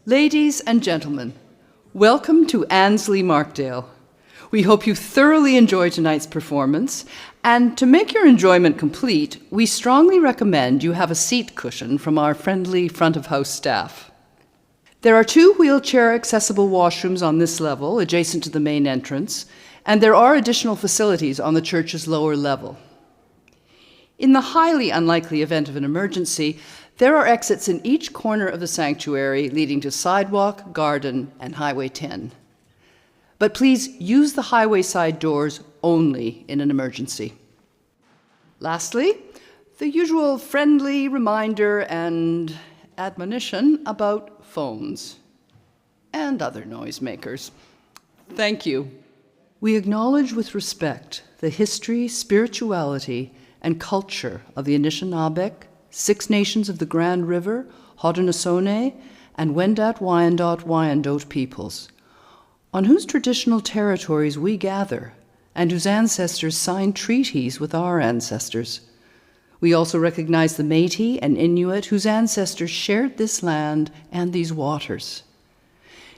Ladies and gentlemen, welcome to Annesley Markdale. We hope you thoroughly enjoy tonight's performance, and to make your enjoyment complete, we strongly recommend you have a seat cushion from our friendly front-of-house staff. There are 2 wheelchair-accessible washrooms on this level, adjacent to the main entrance, and there are additional facilities on the church's lower level. In the highly unlikely event of an emergency, there are exits in each corner of the sanctuary leading to sidewalk, garden, and Highway 10. But please use the highway side doors only in an emergency. Lastly, the usual friendly reminder and admonition about phones and other noisemakers. Thank you. We acknowledge with respect the history, spirituality, and culture of the Anishinaabe, 6 Nations of the Grand River, Haudenosaunee, and Wendat Wyandot peoples, on whose traditional territories we gather and whose ancestors signed treaties with our ancestors. We also recognize the Métis and Inuit whose ancestors shared this land and these waters.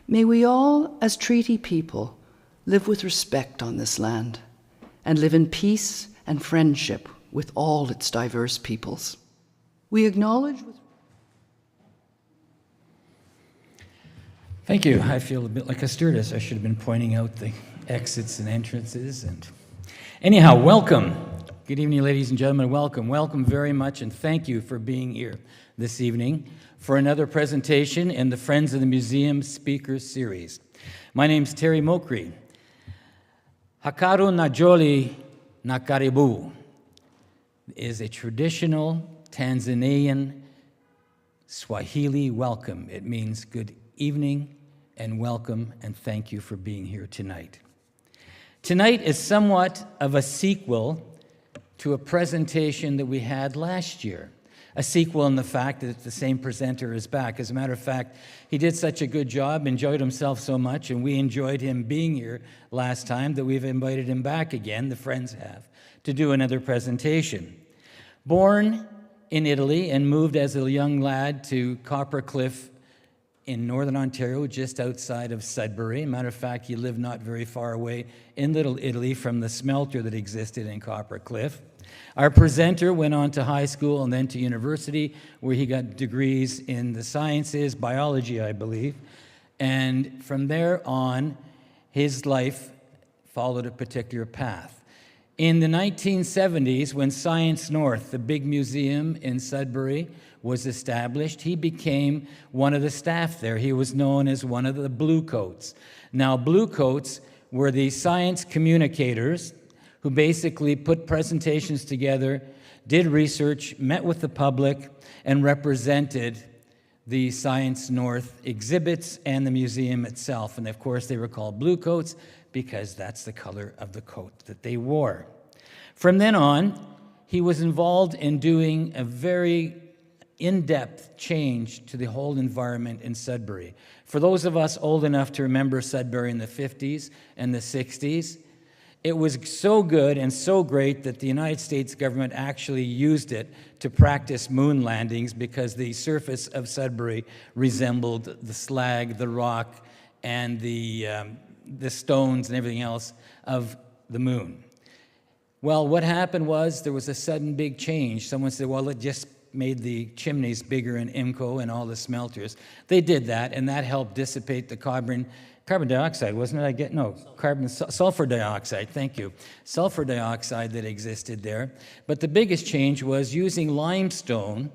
May we all, as treaty people, live with respect on this land and live in peace and friendship with all its diverse peoples. We acknowledge with... Thank you. I feel a bit like a stewardess. I should have been pointing out the exits and entrances. Anyhow, welcome. Good evening, ladies and gentlemen. Welcome. Welcome very much, and thank you for being here this evening for another presentation in the Friends of the Museum Speakers Series. My name's Terry Mokri. Hakaru Najoli Nakaribu is a traditional Tanzanian Swahili welcome. It means good evening and welcome, and thank you for being here tonight. Tonight is somewhat of a sequel to a presentation that we had last year. A sequel in the fact that the same presenter is back. As a matter of fact, he did such a good job, enjoyed himself so much, and we enjoyed him being here last time that we've invited him back again, the Friends have, to do another presentation. Born in Italy and moved as a young lad to Copper Cliff in Northern Ontario, just outside of Sudbury. Matter of fact, he lived not very far away in Little Italy from the smelter that existed in Copper Cliff. Our presenter went on to high school and then to university, where he got degrees in the sciences, biology, I believe. And from there on, his life followed a particular path. In the 1970s, when Science North, the big museum in Sudbury, was established, he became one of the staff there. He was known as one of the Bluecoats. Now, Bluecoats were the science communicators who basically put presentations together, did research, met with the public, and represented the Science North exhibits and the museum itself. And of course, they were called Bluecoats because that's the color of the coat that they wore. From then on, he was involved in doing a very in-depth change to the whole environment in Sudbury. For those of us old enough to remember Sudbury in the 50s and the 60s, it was so good and so great that the United States government actually used it to practice moon landings because the surface of Sudbury resembled the slag, the rock, and the stones and everything else of the moon. Well, what happened was there was a sudden big change. Someone said, well, it just made the chimneys bigger in IMCO and all the smelters. They did that, and that helped dissipate the carbon dioxide, wasn't it? Sulfur dioxide, thank you. Sulfur dioxide that existed there. But the biggest change was using limestone,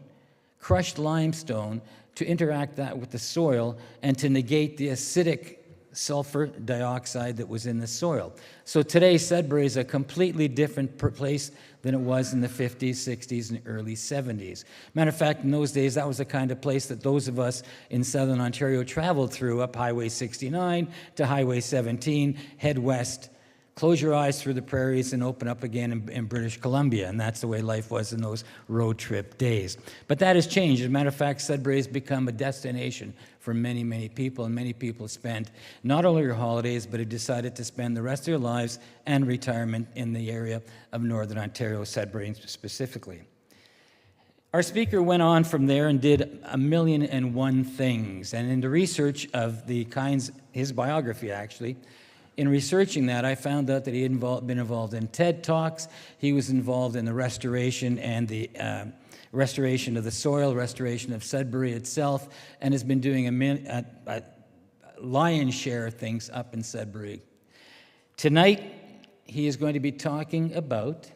crushed limestone, to interact that with the soil and to negate the acidic sulfur dioxide that was in the soil. So today, Sudbury is a completely different place than it was in the 50s, 60s, and early 70s. Matter of fact, in those days, that was the kind of place that those of us in Southern Ontario traveled through, up Highway 69 to Highway 17, head west, close your eyes through the prairies and open up again in British Columbia. And that's the way life was in those road trip days. But that has changed. As a matter of fact, Sudbury has become a destination for many, many people. And many people spent not only their holidays, but have decided to spend the rest of their lives and retirement in the area of Northern Ontario, Sudbury specifically. Our speaker went on from there and did 1,000,001 things. And in the research of the kinds, his biography actually, in researching that, I found out that he had been involved in TED Talks. He was involved in the restoration and the restoration of the soil, restoration of Sudbury itself, and has been doing a lion's share of things up in Sudbury. Tonight, he is going to be talking about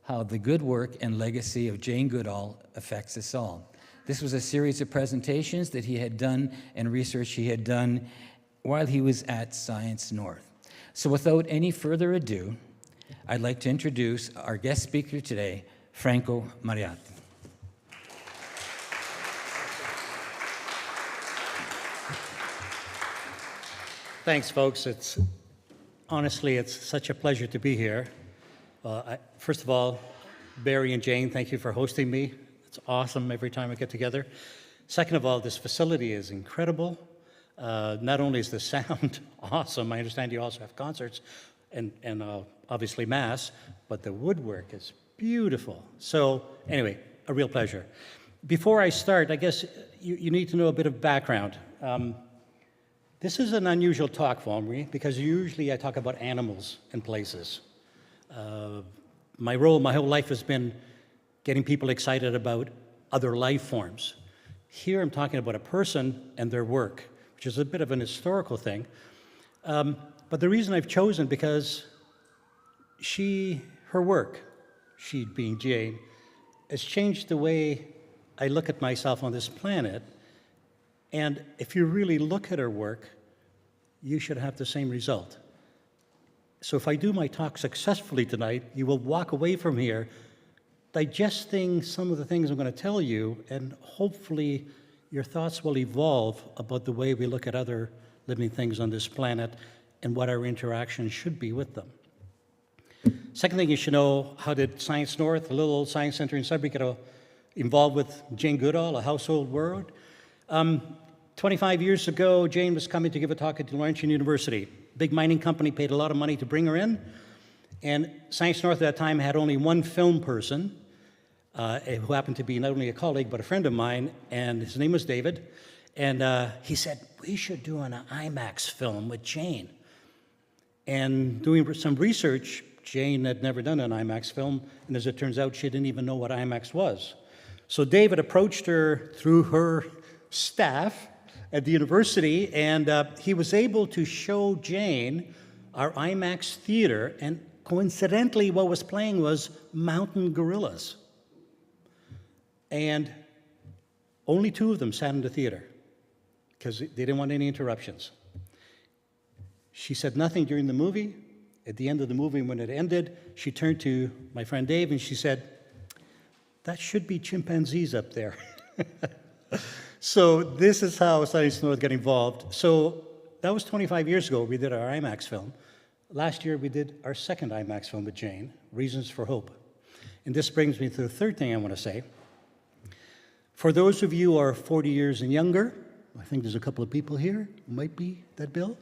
how the good work and legacy of Jane Goodall affects us all. This was a series of presentations that he had done and research he had done while he was at Science North. So without any further ado, I'd like to introduce our guest speaker today, Franco Mariotti. Thanks, folks. Honestly, it's such a pleasure to be here. First of all, Barry and Jane, thank you for hosting me. It's awesome every time we get together. Second of all, this facility is incredible. Not only is the sound awesome, I understand you also have concerts and obviously Mass, but the woodwork is beautiful. So anyway, a real pleasure. Before I start, I guess you need to know a bit of background. This is an unusual talk for me because usually I talk about animals and places. My role my whole life has been getting people excited about other life forms. Here I'm talking about a person and their work, which is a bit of an historical thing. But the reason I've chosen, because her work, she being Jane, has changed the way I look at myself on this planet. And if you really look at her work, you should have the same result. So if I do my talk successfully tonight, you will walk away from here digesting some of the things I'm going to tell you, and hopefully your thoughts will evolve about the way we look at other living things on this planet and what our interaction should be with them. Second thing you should know, how did Science North, a little old science center in Sudbury, get involved with Jane Goodall, a household word? 25 years ago, Jane was coming to give a talk at Laurentian University. Big mining company paid a lot of money to bring her in, and Science North at that time had only one film person, who happened to be not only a colleague but a friend of mine, and his name was David, and he said, we should do an IMAX film with Jane. And doing some research, Jane had never done an IMAX film, and as it turns out, she didn't even know what IMAX was. So David approached her through her staff at the university, and he was able to show Jane our IMAX theater, and coincidentally, what was playing was mountain gorillas. And only two of them sat in the theater because they didn't want any interruptions. She said nothing during the movie. At the end of the movie, when it ended, she turned to my friend Dave and she said, that should be chimpanzees up there. So this is how Science North got involved. So that was 25 years ago. We did our IMAX film. Last year, we did our second IMAX film with Jane, Reasons for Hope. And this brings me to the third thing I want to say. For those of you who are 40 years and younger, I think there's a couple of people here who might be that bill,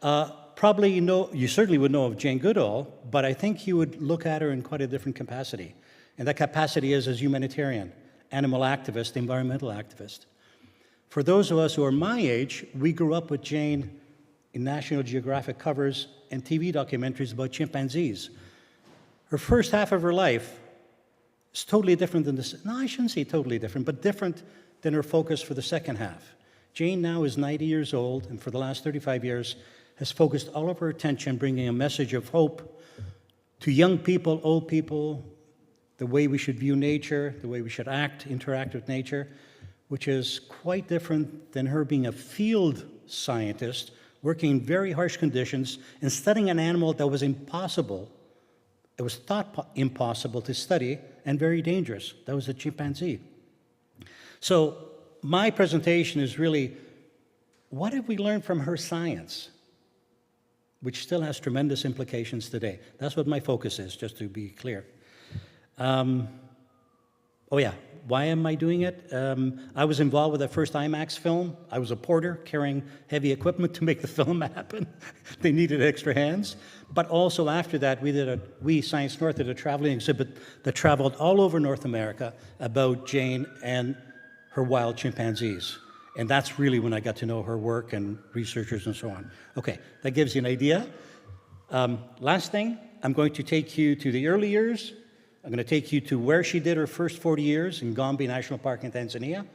probably you certainly would know of Jane Goodall, but I think you would look at her in quite a different capacity. And that capacity is as humanitarian, animal activist, environmental activist. For those of us who are my age, we grew up with Jane in National Geographic covers and TV documentaries about chimpanzees. Her first half of her life is totally different than this. No, I shouldn't say totally different, but different than her focus for the second half. Jane now is 90 years old, and for the last 35 years has focused all of her attention bringing a message of hope to young people, old people, the way we should view nature, the way we should interact with nature, which is quite different than her being a field scientist, working in very harsh conditions and studying an animal that was impossible. It was thought impossible to study and very dangerous. That was a chimpanzee. So my presentation is really, what have we learned from her science, which still has tremendous implications today? That's what my focus is, just to be clear. Oh yeah, Why am I doing it? I was involved with that first IMAX film. I was a porter carrying heavy equipment to make the film happen. They needed extra hands. But also after that, we, Science North, did a traveling exhibit that traveled all over North America about Jane and her wild chimpanzees. And that's really when I got to know her work and researchers and so on. Okay, that gives you an idea. Last thing, I'm going to take you to the early years. I'm going to take you to where she did her first 40 years in Gombe National Park in Tanzania. I'm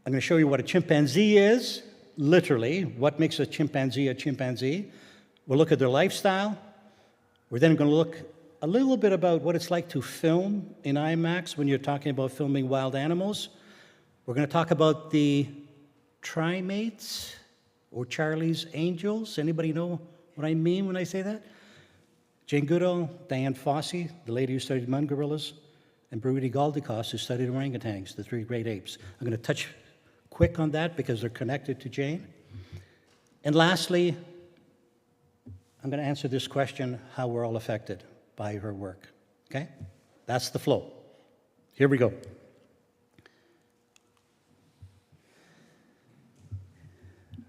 going to show you what a chimpanzee is, literally, what makes a chimpanzee a chimpanzee. We'll look at their lifestyle. We're then going to look a little bit about what it's like to film in IMAX when you're talking about filming wild animals. We're going to talk about the primates or Charlie's Angels. Anybody know what I mean when I say that? Jane Goodall, Diane Fossey, the lady who studied mun gorillas, and Mariotti Galdicos, who studied orangutans, the 3 great apes. I'm going to touch quick on that because they're connected to Jane. And lastly, I'm going to answer this question, how we're all affected by her work. Okay? That's the flow. Here we go.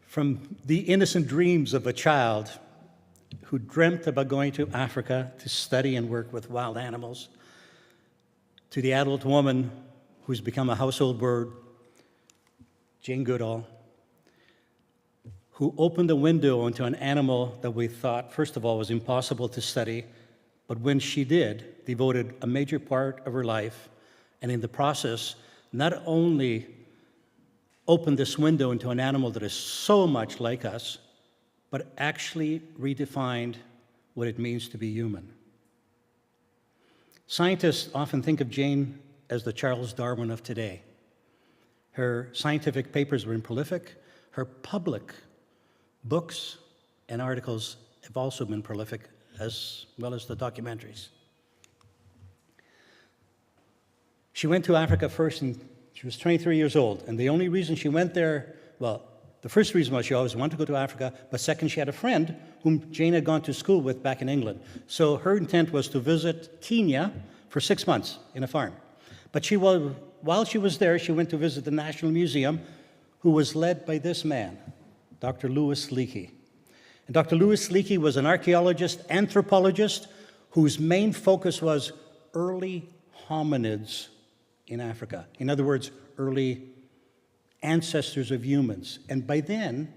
From the innocent dreams of a child who dreamt about going to Africa to study and work with wild animals, to the adult woman who's become a household word, Jane Goodall, who opened a window into an animal that we thought, first of all, was impossible to study, but when she did, devoted a major part of her life, and in the process, not only opened this window into an animal that is so much like us, but actually redefined what it means to be human. Scientists often think of Jane as the Charles Darwin of today. Her scientific papers were prolific. Her public books and articles have also been prolific, as well as the documentaries. She went to Africa first, and she was 23 years old, and the only reason she went there, well, the first reason was she always wanted to go to Africa, but second, she had a friend whom Jane had gone to school with back in England. So her intent was to visit Kenya for 6 months in a farm. But while she was there, she went to visit the National Museum, who was led by this man, Dr. Louis Leakey. And Dr. Louis Leakey was an archaeologist, anthropologist, whose main focus was early hominids in Africa. In other words, early ancestors of humans. And by then,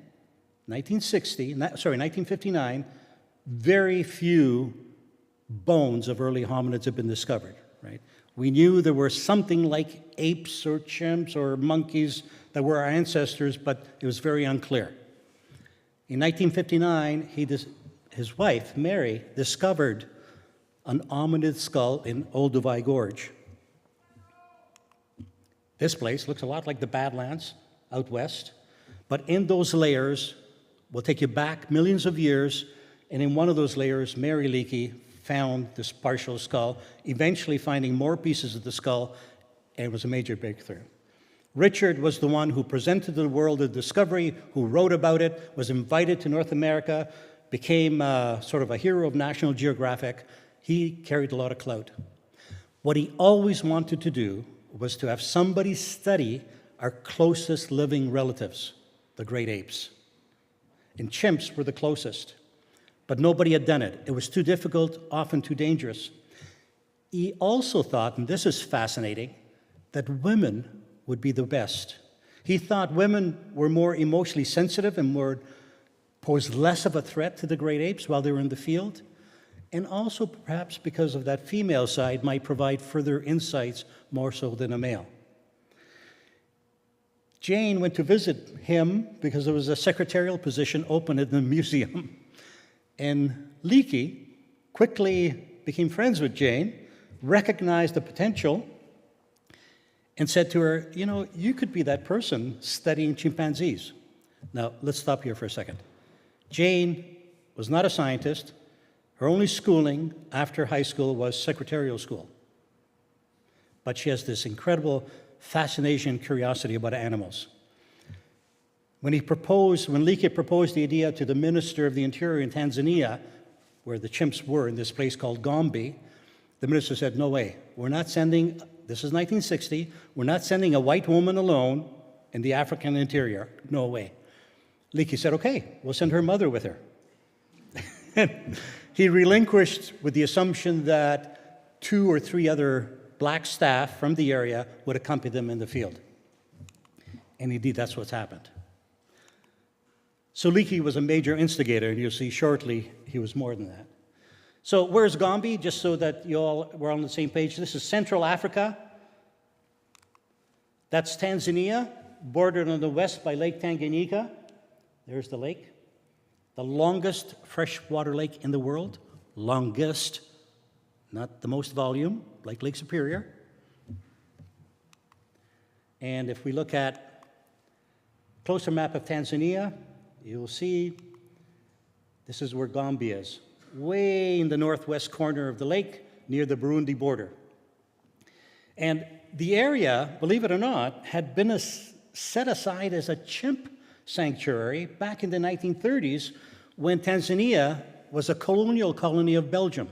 1959, very few bones of early hominids had been discovered, right? We knew there were something like apes or chimps or monkeys that were our ancestors, but it was very unclear. In 1959, his wife, Mary, discovered an hominid skull in Olduvai Gorge. This place looks a lot like the Badlands out west, but in those layers, we'll take you back millions of years, and in one of those layers, Mary Leakey found this partial skull, eventually finding more pieces of the skull, and it was a major breakthrough. Richard was the one who presented to the world the discovery, who wrote about it, was invited to North America, became sort of a hero of National Geographic. He carried a lot of clout. What he always wanted to do was to have somebody study our closest living relatives, the great apes. And chimps were the closest, but nobody had done it. It was too difficult, often too dangerous. He also thought, and this is fascinating, that women would be the best. He thought women were more emotionally sensitive and posed less of a threat to the great apes while they were in the field. And also perhaps because of that female side might provide further insights more so than a male. Jane went to visit him because there was a secretarial position open at the museum. And Leakey quickly became friends with Jane, recognized the potential, and said to her, you know, you could be that person studying chimpanzees. Now, let's stop here for a second. Jane was not a scientist. Her only schooling after high school was secretarial school. But she has this incredible fascination and curiosity about animals. When Leakey proposed the idea to the Minister of the Interior in Tanzania, where the chimps were in this place called Gombe, the minister said, no way, we're not sending this is 1960, we're not sending a white woman alone in the African interior. No way. Leakey said, okay, we'll send her mother with her. He relinquished with the assumption that 2 or 3 other black staff from the area would accompany them in the field. And indeed, that's what's happened. So Leakey was a major instigator, and you'll see shortly he was more than that. So where's Gombe? Just so that we're on the same page. This is Central Africa. That's Tanzania, bordered on the west by Lake Tanganyika. There's the lake. The longest freshwater lake in the world. Longest, not the most volume, like Lake Superior. And if we look at a closer map of Tanzania, you'll see this is where Gombe is, way in the northwest corner of the lake, near the Burundi border. And the area, believe it or not, had been set aside as a chimp sanctuary back in the 1930s when Tanzania was a colonial colony of Belgium.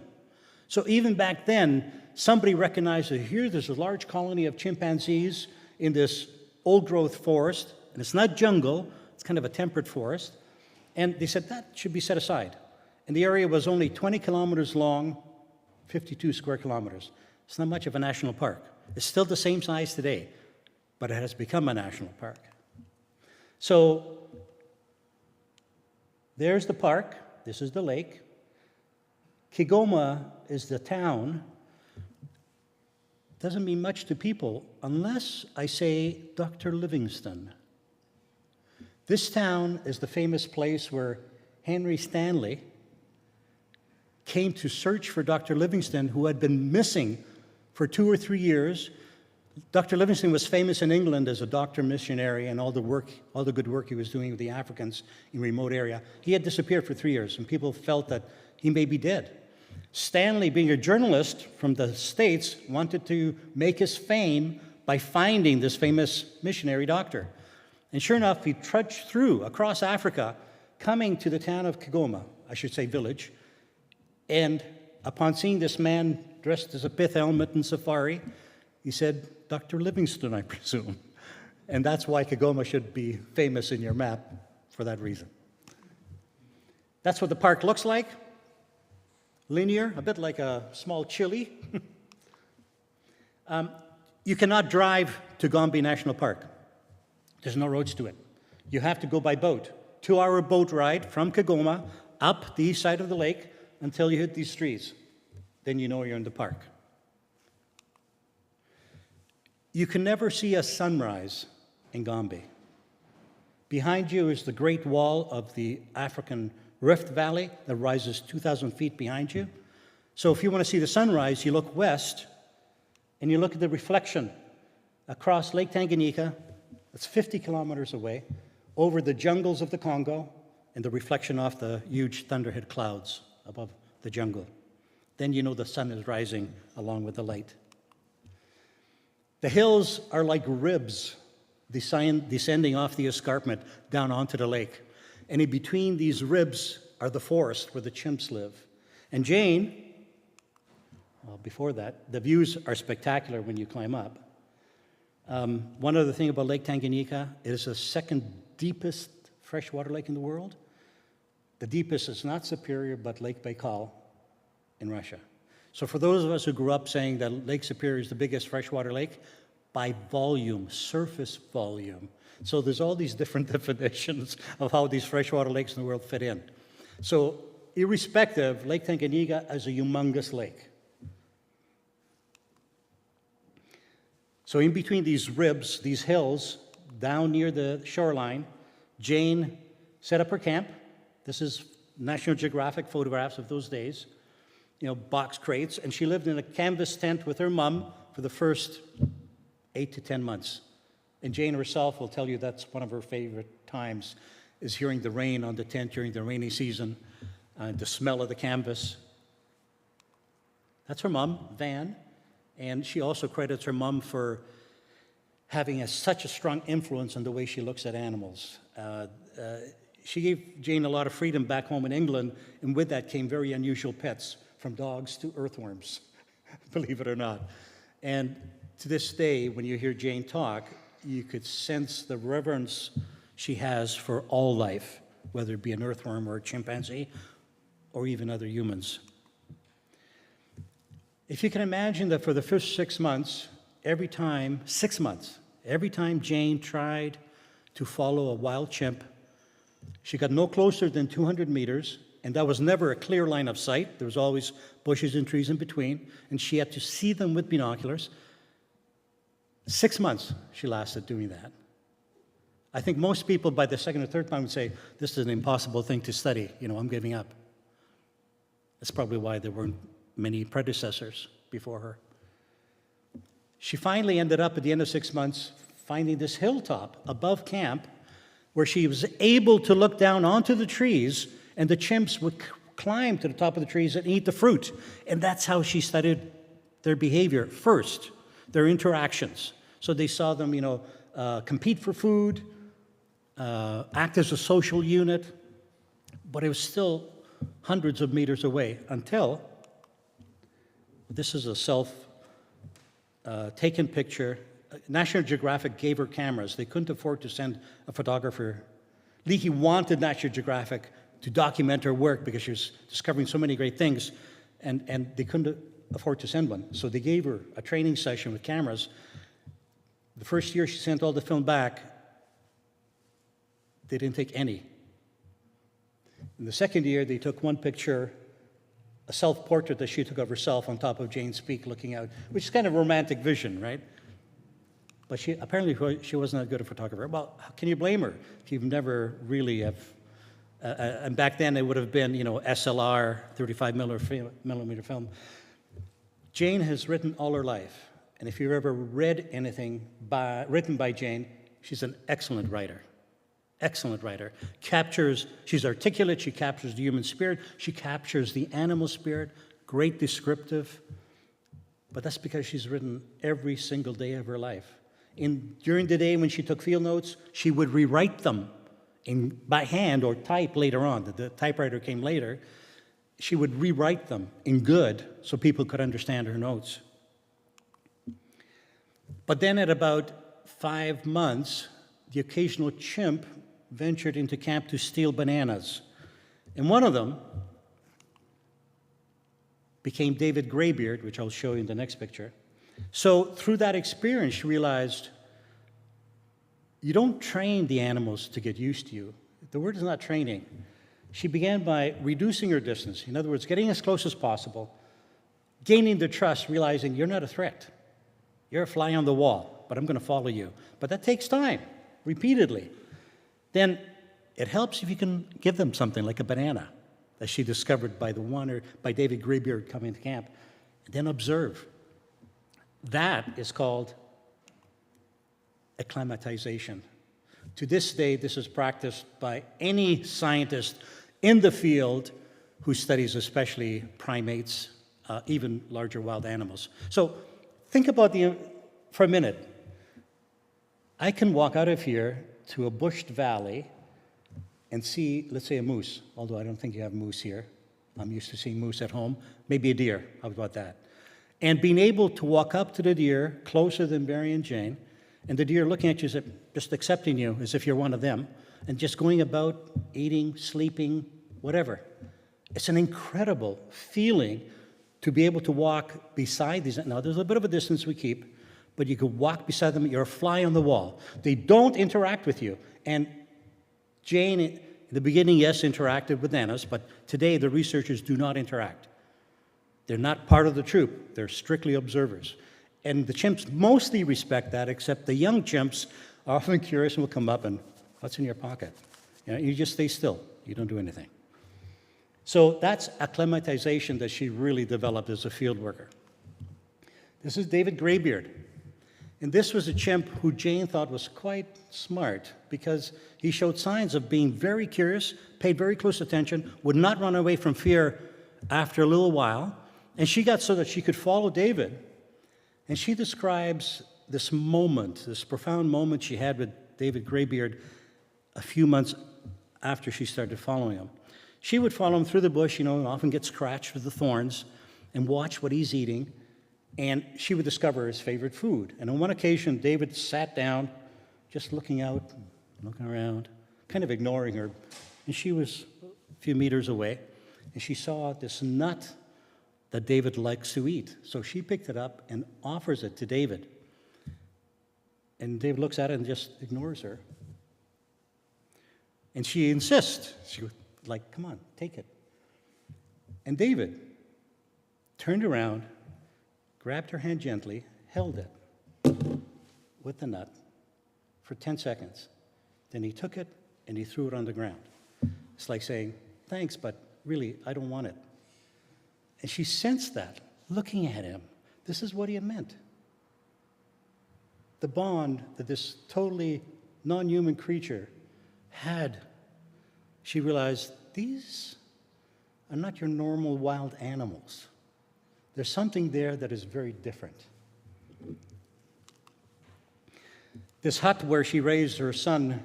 So even back then, somebody recognized that here there's a large colony of chimpanzees in this old-growth forest, and it's not jungle, it's kind of a temperate forest, and they said that should be set aside. And the area was only 20 kilometers long, 52 square kilometers. It's not much of a national park. It's still the same size today, but it has become a national park. So there's the park. This is the lake. Kigoma is the town. Doesn't mean much to people unless I say Dr. Livingstone. This town is the famous place where Henry Stanley came to search for Dr. Livingstone, who had been missing for 2 or 3 years. Dr. Livingstone was famous in England as a doctor missionary and all the good work he was doing with the Africans in remote area. He had disappeared for 3 years, and people felt that he may be dead. Stanley, being a journalist from the States, wanted to make his fame by finding this famous missionary doctor. And sure enough, he trudged through across Africa, coming to the town of Kigoma, I should say village, and upon seeing this man dressed as a pith helmet and safari, he said, Dr. Livingstone, I presume. And that's why Kigoma should be famous in your map for that reason. That's what the park looks like. Linear, a bit like a small chili. You cannot drive to Gombe National Park. There's no roads to it. You have to go by boat. 2-hour boat ride from Kigoma up the east side of the lake until you hit these trees. Then you know you're in the park. You can never see a sunrise in Gombe. Behind you is the Great Wall of the African Rift Valley that rises 2,000 feet behind you. So if you want to see the sunrise, you look west and you look at the reflection across Lake Tanganyika, that's 50 kilometers away, over the jungles of the Congo, and the reflection off the huge thunderhead clouds above the jungle. Then you know the sun is rising along with the light. The hills are like ribs descending off the escarpment down onto the lake. And in between these ribs are the forest where the chimps live. And Jane, well, before that, the views are spectacular when you climb up. One other thing about Lake Tanganyika, it is the second deepest freshwater lake in the world. The deepest is not Superior, but Lake Baikal in Russia. So for those of us who grew up saying that Lake Superior is the biggest freshwater lake, by volume, surface volume. So there's all these different definitions of how these freshwater lakes in the world fit in. So irrespective, Lake Tanganyika is a humongous lake. So in between these ribs, these hills, down near the shoreline, Jane set up her camp. This is National Geographic photographs of those days. You know, box crates, and she lived in a canvas tent with her mom for the first 8 to 10 months. And Jane herself will tell you that's one of her favorite times, is hearing the rain on the tent during the rainy season, the smell of the canvas. That's her mom, Van, and she also credits her mom for having such a strong influence on the way she looks at animals. She gave Jane a lot of freedom back home in England, and with that came very unusual pets, from dogs to earthworms, believe it or not. And to this day, when you hear Jane talk, you could sense the reverence she has for all life, whether it be an earthworm or a chimpanzee, or even other humans. If you can imagine that for the first 6 months, every time Jane tried to follow a wild chimp, she got no closer than 200 meters, and that was never a clear line of sight. There was always bushes and trees in between, and she had to see them with binoculars. 6 months she lasted doing that. I think most people by the second or third time would say, this is an impossible thing to study, I'm giving up. That's probably why there weren't many predecessors before her. She finally ended up at the end of 6 months finding this hilltop above camp where she was able to look down onto the trees, and the chimps would climb to the top of the trees and eat the fruit. And that's how she studied their behavior first, their interactions. So they saw them, compete for food, act as a social unit, but it was still hundreds of meters away until, this is a taken picture. National Geographic gave her cameras. They couldn't afford to send a photographer. Leakey wanted National Geographic to document her work because she was discovering so many great things, and they couldn't afford to send one. So they gave her a training session with cameras. The first year she sent all the film back, they didn't take any. In the second year, they took one picture, a self-portrait that she took of herself on top of Jane's Peak looking out, which is kind of a romantic vision, right? But apparently she wasn't that good a photographer. Well, how can you blame her if you've never really have, and back then it would have been, SLR, 35 millimeter film. Jane has written all her life, and if you've ever read anything written by Jane, she's an excellent writer. Excellent writer. She's articulate, she captures the human spirit, she captures the animal spirit, great descriptive, but that's because she's written every single day of her life. During the day when she took field notes, she would rewrite them by hand or type later on. The typewriter came later. She would rewrite them in good so people could understand her notes. But then at about 5 months, the occasional chimp ventured into camp to steal bananas. And one of them became David Greybeard, which I'll show you in the next picture. So through that experience, she realized you don't train the animals to get used to you. The word is not training. She began by reducing her distance. In other words, getting as close as possible, gaining their trust, realizing you're not a threat. You're a fly on the wall, but I'm going to follow you. But that takes time, repeatedly. Then it helps if you can give them something like a banana that she discovered by David Greybeard coming to camp. Then observe. That is called acclimatization. To this day, this is practiced by any scientist in the field who studies especially primates, even larger wild animals. So think about for a minute. I can walk out of here to a bushed valley and see, let's say, a moose, although I don't think you have moose here. I'm used to seeing moose at home. Maybe a deer. How about that? And being able to walk up to the deer closer than Barry and Jane, and the deer looking at you, just accepting you as if you're one of them, and just going about eating, sleeping, whatever. It's an incredible feeling to be able to walk beside these. Now, there's a bit of a distance we keep, but you can walk beside them. You're a fly on the wall. They don't interact with you. And Jane, in the beginning, yes, interacted with bananas, but today the researchers do not interact. They're not part of the troop. They're strictly observers. And the chimps mostly respect that, except the young chimps are often curious and will come up and, what's in your pocket? You just stay still. You don't do anything. So that's acclimatization that she really developed as a field worker. This is David Greybeard. And this was a chimp who Jane thought was quite smart because he showed signs of being very curious, paid very close attention, would not run away from fear after a little while. And she got so that she could follow David. And she describes this moment, this profound moment she had with David Greybeard a few months after she started following him. She would follow him through the bush, and often get scratched with the thorns, and watch what he's eating. And she would discover his favorite food. And on one occasion, David sat down, just looking out, looking around, kind of ignoring her. And she was a few meters away, and she saw this nut that David likes to eat. So she picked it up and offers it to David. And David looks at it and just ignores her. And she insists. She was like, come on, take it. And David turned around, grabbed her hand gently, held it with the nut for 10 seconds. Then he took it and he threw it on the ground. It's like saying, thanks, but really, I don't want it. And she sensed that, looking at him. This is what he had meant. The bond that this totally non-human creature had. She realized, these are not your normal wild animals. There's something there that is very different. This hut where she raised her son,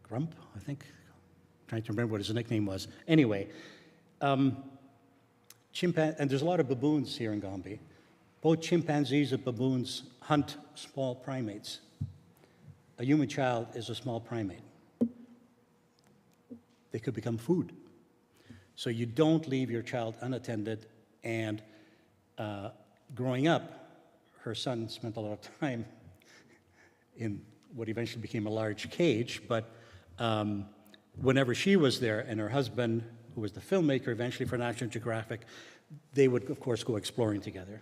Grump, I think. I'm trying to remember what his nickname was. Anyway, and there's a lot of baboons here in Gombe. Both chimpanzees and baboons hunt small primates. A human child is a small primate. They could become food. So you don't leave your child unattended. And growing up, her son spent a lot of time in what eventually became a large cage. But whenever she was there, and her husband, who was the filmmaker eventually for National Geographic, they would, of course, go exploring together.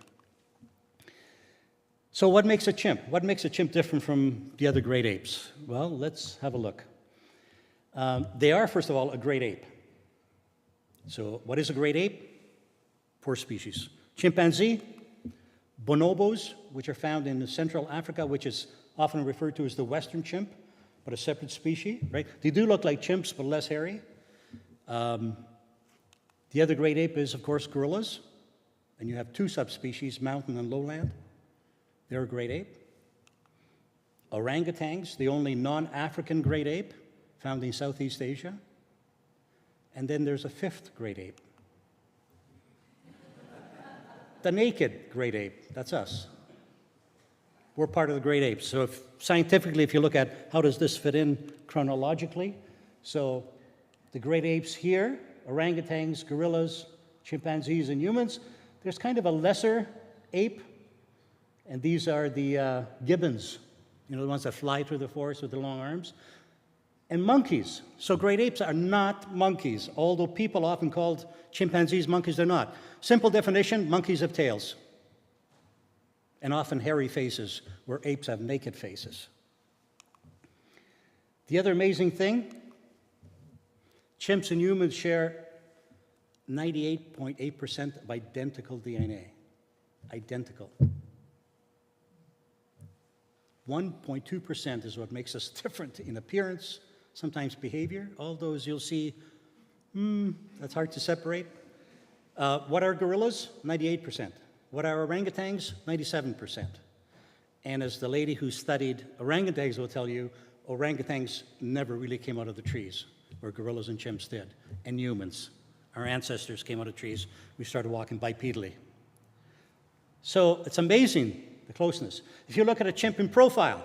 So what makes a chimp? What makes a chimp different from the other great apes? Well, let's have a look. They are, first of all, a great ape. So what is a great ape? Four species. Chimpanzee, bonobos, which are found in Central Africa, which is often referred to as the Western chimp, but a separate species, right? They do look like chimps, but less hairy. The other great ape is, of course, gorillas. And you have two subspecies, mountain and lowland. They're a great ape. Orangutans, the only non-African great ape found in Southeast Asia. And then there's a fifth great ape. The naked great ape, that's us. We're part of the great apes. So scientifically, if you look at how does this fit in chronologically, so the great apes here, orangutans, gorillas, chimpanzees, and humans, there's kind of a lesser ape, and these are the gibbons, the ones that fly through the forest with the long arms, and monkeys. So great apes are not monkeys, although people often called chimpanzees monkeys, they're not. Simple definition, monkeys have tails, and often hairy faces, where apes have naked faces. The other amazing thing, chimps and humans share 98.8% of identical DNA. Identical. 1.2% is what makes us different in appearance, sometimes behavior. All those you'll see, that's hard to separate. What are gorillas? 98%. What are orangutans? 97%. And as the lady who studied orangutans will tell you, orangutans never really came out of the trees, where gorillas and chimps did, and humans. Our ancestors came out of trees. We started walking bipedally. So it's amazing, the closeness. If you look at a chimp in profile,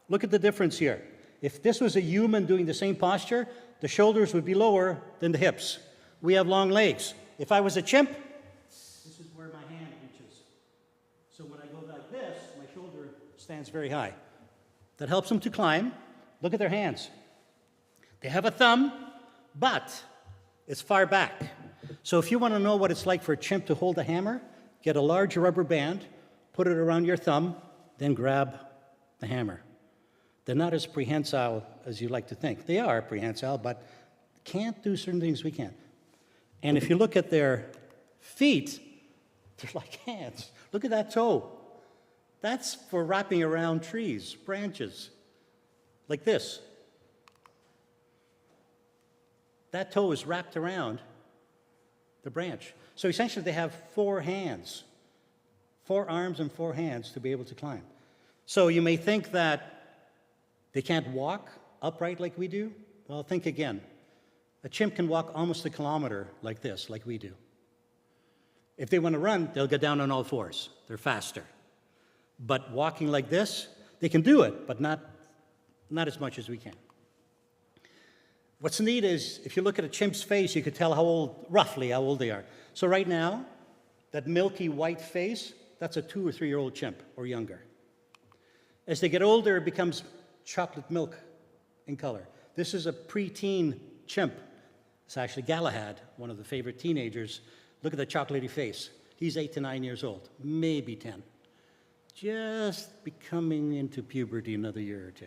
look at the difference here. If this was a human doing the same posture, the shoulders would be lower than the hips. We have long legs. If I was a chimp, this is where my hand reaches. So when I go like this, my shoulder stands very high. That helps them to climb. Look at their hands. They have a thumb, but it's far back. So if you want to know what it's like for a chimp to hold a hammer, get a large rubber band, put it around your thumb, then grab the hammer. They're not as prehensile as you like to think. They are prehensile, but can't do certain things we can. And if you look at their feet, they're like hands. Look at that toe. That's for wrapping around trees, branches, like this. That toe is wrapped around the branch. So essentially they have 4 hands, 4 arms and 4 hands to be able to climb. So you may think that they can't walk upright like we do. Well, think again. A chimp can walk almost a kilometer like this, like we do. If they want to run, they'll get down on all fours. They're faster. But walking like this, they can do it, but not as much as we can. What's neat is, if you look at a chimp's face, you could tell roughly how old they are. So right now, that milky white face, that's a 2 or 3 year old chimp or younger. As they get older, it becomes chocolate milk in color. This is a preteen chimp. It's actually Galahad, one of the favorite teenagers. Look at the chocolatey face. He's 8 to 9 years old, maybe 10. Just becoming into puberty another year or two.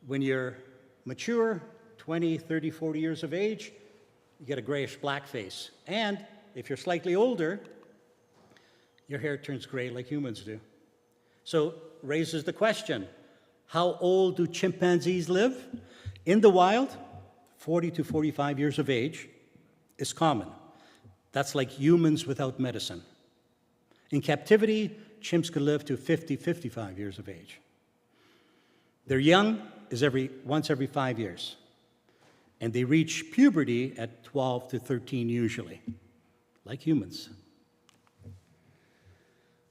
When you're mature, 20, 30, 40 years of age, you get a grayish black face. And if you're slightly older, your hair turns gray like humans do. So raises the question, how old do chimpanzees live? In the wild, 40 to 45 years of age is common. That's like humans without medicine. In captivity, chimps can live to 50, 55 years of age. Their young is once every 5 years. And they reach puberty at 12 to 13 usually, like humans.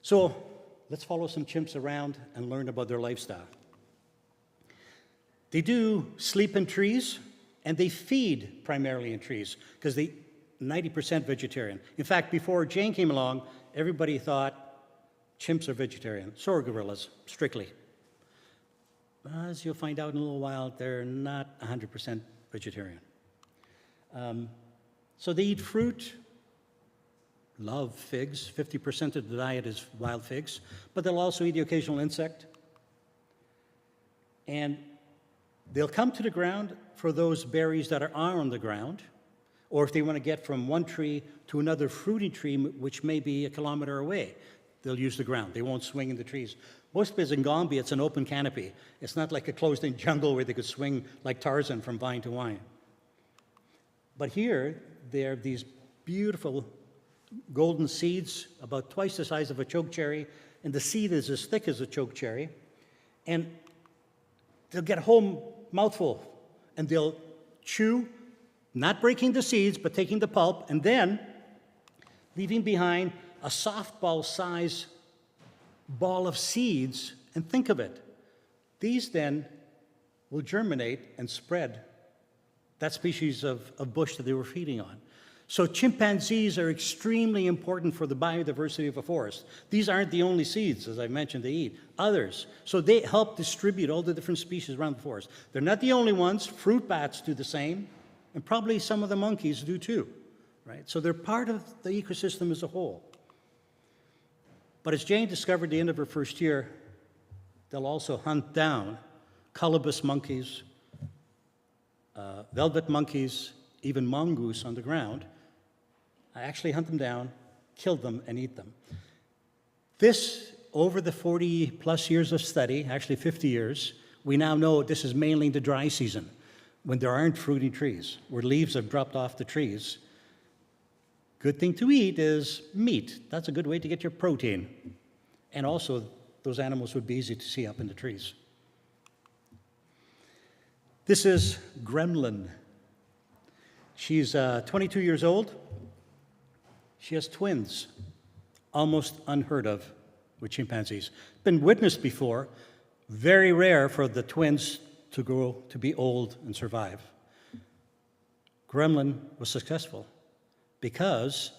So let's follow some chimps around and learn about their lifestyle. They do sleep in trees, and they feed primarily in trees, because they 90% vegetarian. In fact, before Jane came along, everybody thought chimps are vegetarian. So are gorillas, strictly. As you'll find out in a little while, they're not 100% vegetarian. So they eat fruit, love figs. 50% of the diet is wild figs, but they'll also eat the occasional insect. And they'll come to the ground for those berries that are on the ground, or if they want to get from one tree to another fruity tree, which may be a kilometer away, they'll use the ground. They won't swing in the trees. Most places in Gombe, it's an open canopy. It's not like a closed-in jungle where they could swing like Tarzan from vine to vine. But here, there are these beautiful golden seeds, about twice the size of a chokecherry, and the seed is as thick as a chokecherry. And they'll get a whole mouthful, and they'll chew, not breaking the seeds, but taking the pulp, and then leaving behind a softball-sized ball of seeds. And think of it. These then will germinate and spread that species of bush that they were feeding on. So chimpanzees are extremely important for the biodiversity of a forest. These aren't the only seeds, as I mentioned, they eat. Others. So they help distribute all the different species around the forest. They're not the only ones. Fruit bats do the same, and probably some of the monkeys do too, right? So they're part of the ecosystem as a whole. But as Jane discovered at the end of her first year, they'll also hunt down colobus monkeys, velvet monkeys, even mongoose on the ground. I actually hunt them down, kill them, and eat them. This, over the 40-plus years of study, actually 50 years, we now know this is mainly the dry season, when there aren't fruity trees, where leaves have dropped off the trees. Good thing to eat is meat. That's a good way to get your protein. And also, those animals would be easy to see up in the trees. This is Gremlin. She's 22 years old. She has twins, almost unheard of with chimpanzees. Been witnessed before, very rare for the twins to grow to be old and survive. Gremlin was successful because,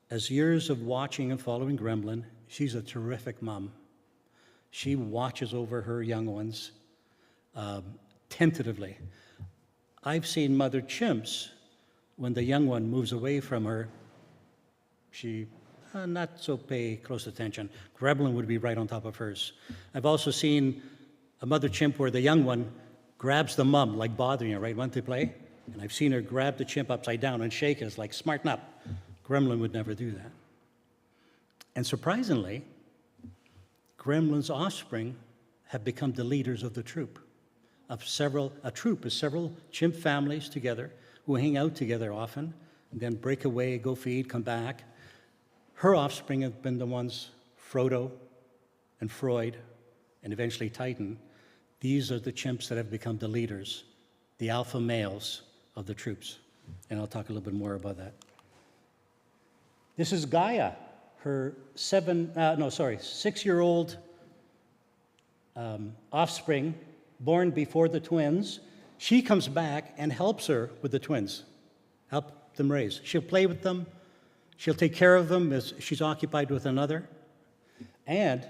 as years of watching and following Gremlin, she's a terrific mom. She watches over her young ones tentatively. I've seen mother chimps, when the young one moves away from her, she not so pay close attention. Gremlin would be right on top of hers. I've also seen a mother chimp where the young one grabs the mom, like bothering her, right, when they play. And I've seen her grab the chimp upside down and shake it. It's like, smarten up. Gremlin would never do that. And surprisingly, Gremlin's offspring have become the leaders of the troop. A troop is several chimp families together who hang out together often, and then break away, go feed, come back. Her offspring have been the ones, Frodo and Freud, and eventually Titan. These are the chimps that have become the leaders, the alpha males of the troops. And I'll talk a little bit more about that. This is Gaia, her 6-year-old offspring, born before the twins. She comes back and helps her with the twins, help them raise. She'll play with them. She'll take care of them as she's occupied with another. And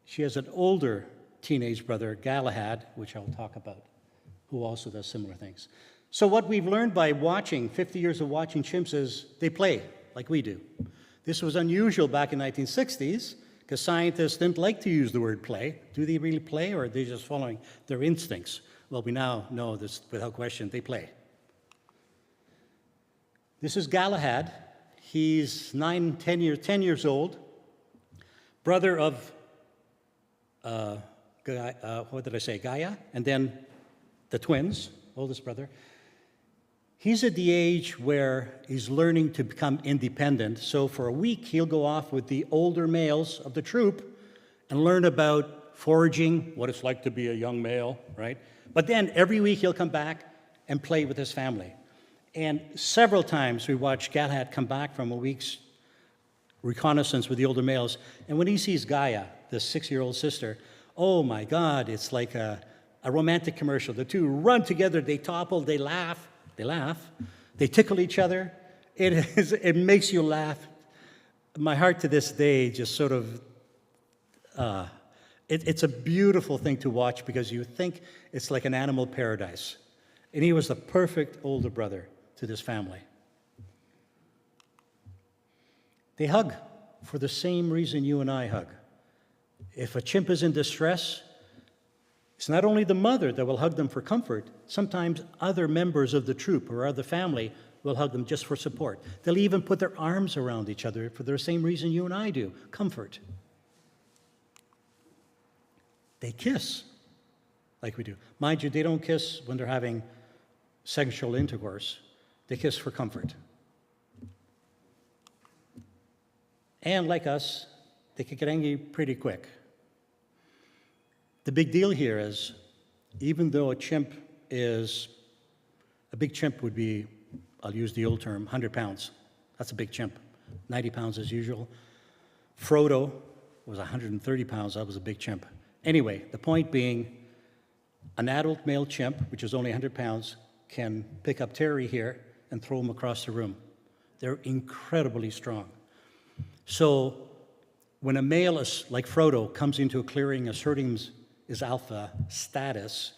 she has an older teenage brother, Galahad, which I'll talk about, who also does similar things. So what we've learned by watching, 50 years of watching chimps, is they play like we do. This was unusual back in the 1960s, because scientists didn't like to use the word play. Do they really play, or are they just following their instincts? Well, we now know this without question, they play. This is Galahad. He's 10 years old, brother of, Gaia, and then the twins, oldest brother. He's at the age where he's learning to become independent. So for a week, he'll go off with the older males of the troop and learn about foraging, what it's like to be a young male, right? But then every week he'll come back and play with his family. And several times we watch Galahad come back from a week's reconnaissance with the older males. And when he sees Gaia, the 6-year-old sister, oh my God, it's like a romantic commercial. The two run together, they topple, they laugh, they tickle each other. It makes you laugh. My heart to this day just sort of, it's a beautiful thing to watch because you think it's like an animal paradise. And he was the perfect older brother to this family. They hug for the same reason you and I hug. If a chimp is in distress, it's not only the mother that will hug them for comfort. Sometimes other members of the troop or other family will hug them just for support. They'll even put their arms around each other for the same reason you and I do, comfort. They kiss like we do. Mind you, they don't kiss when they're having sexual intercourse. They kiss for comfort. And like us, they can get angry pretty quick. The big deal here is, even though a big chimp would be, I'll use the old term, 100 pounds. That's a big chimp. 90 pounds as usual. Frodo was 130 pounds. That was a big chimp. Anyway, the point being, an adult male chimp, which is only 100 pounds, can pick up Terry here and throw him across the room. They're incredibly strong. So when a male like Frodo comes into a clearing asserting his alpha status,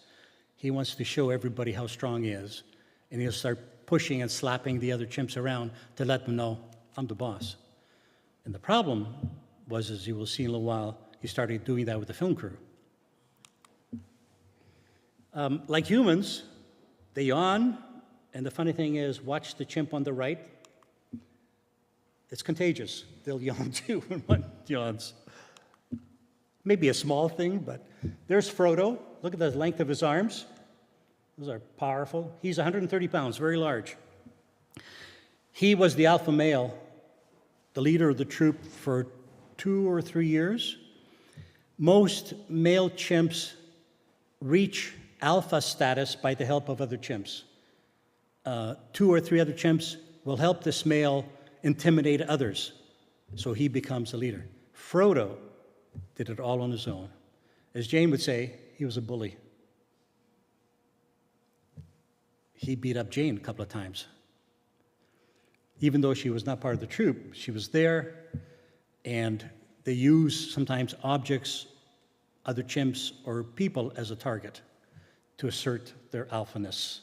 he wants to show everybody how strong he is, and he'll start pushing and slapping the other chimps around to let them know, I'm the boss. And the problem was, as you will see in a little while, he started doing that with the film crew. Like humans, they yawn, and the funny thing is, watch the chimp on the right. It's contagious. They'll yawn too when one yawns. Maybe a small thing, but there's Frodo. Look at the length of his arms. Those are powerful. He's 130 pounds, very large. He was the alpha male, the leader of the troop for 2 or 3 years. Most male chimps reach alpha status by the help of other chimps. 2 or 3 other chimps will help this male intimidate others, so he becomes a leader. Frodo did it all on his own. As Jane would say, he was a bully. He beat up Jane a couple of times. Even though she was not part of the troop, she was there, and they use sometimes objects, other chimps, or people as a target to assert their alphaness.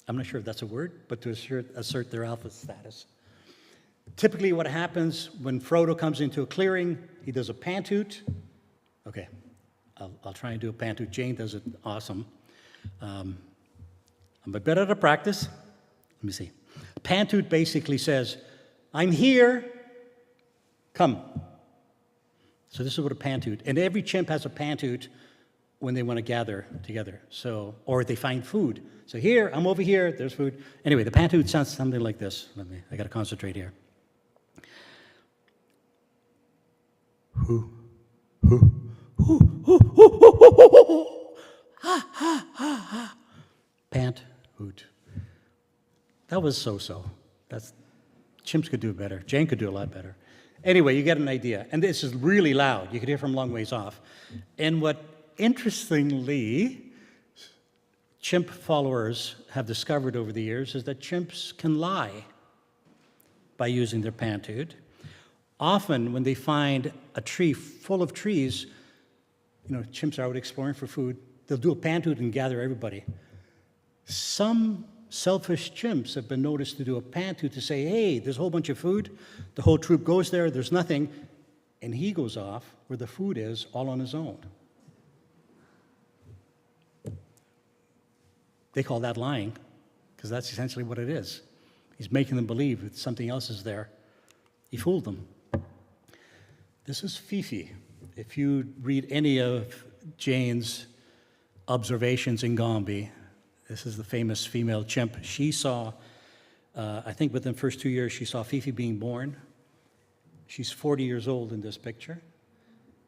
I'm not sure if that's a word, but to assert their alpha status. Typically what happens when Frodo comes into a clearing, he does a pantoot. Okay, I'll try and do a pantoot. Jane does it awesome. I'm a bit out of practice. Let me see. A pantoot basically says, I'm here, come. So this is what a pantoot, and every chimp has a pantoot when they want to gather together. So, or they find food. So here, I'm over here, there's food. Anyway, the pantoot sounds something like this. I got to concentrate here. Pant hoot. That was so-so. Chimps could do better. Jane could do a lot better. Anyway, you get an idea. And this is really loud. You could hear from a long ways off. And what, interestingly, chimp followers have discovered over the years is that chimps can lie by using their panthood. Often, when they find a tree full of trees, chimps are out exploring for food, they'll do a panthood and gather everybody. Some selfish chimps have been noticed to do a panthood to say, hey, there's a whole bunch of food. The whole troop goes there, there's nothing, and he goes off where the food is all on his own. They call that lying, because that's essentially what it is. He's making them believe that something else is there. He fooled them. This is Fifi. If you read any of Jane's observations in Gombe, this is the famous female chimp. She saw, I think within the first 2 years, she saw Fifi being born. She's 40 years old in this picture.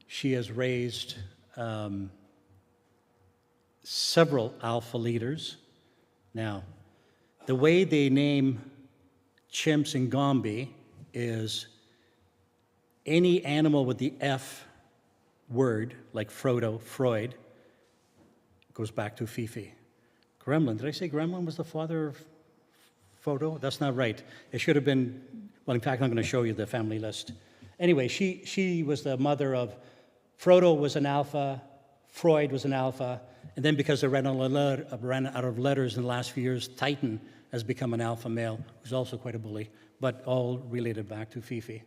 She has raised several alpha leaders. Now, the way they name chimps in Gombe is any animal with the F word, like Frodo, Freud, goes back to Fifi. Gremlin, did I say Gremlin was the father of Frodo? That's not right. It should have been, well, in fact, I'm going to show you the family list. Anyway, she was the mother of, Frodo was an alpha, Freud was an alpha, and then because they ran out of letters in the last few years, Titan has become an alpha male, who's also quite a bully, but all related back to Fifi.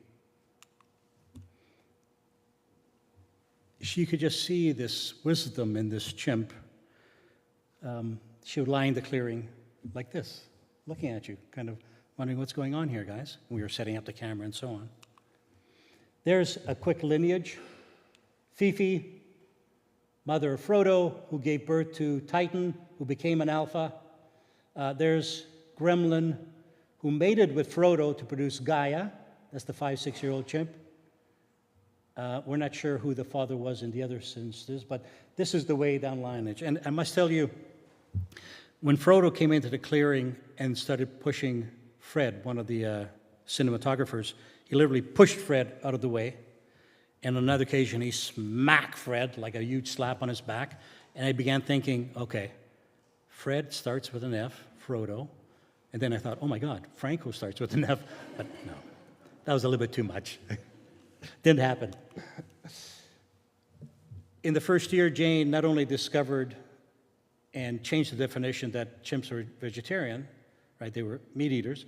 She could just see this wisdom in this chimp. She would lie in the clearing like this, looking at you, kind of wondering what's going on here, guys. We were setting up the camera and so on. There's a quick lineage. Fifi, mother of Frodo, who gave birth to Titan, who became an alpha. There's Gremlin, who mated with Frodo to produce Gaia. That's the 5-6-year-old chimp. We're not sure who the father was in the other instances, but this is the way down lineage. And I must tell you, when Frodo came into the clearing and started pushing Fred, one of the cinematographers, he literally pushed Fred out of the way. And on another occasion, he smacked Fred like a huge slap on his back. And I began thinking, okay, Fred starts with an F, Frodo. And then I thought, oh my God, Franco starts with an F. But no, that was a little bit too much. Didn't happen. In the first year, Jane not only discovered and changed the definition that chimps were vegetarian, right? They were meat eaters.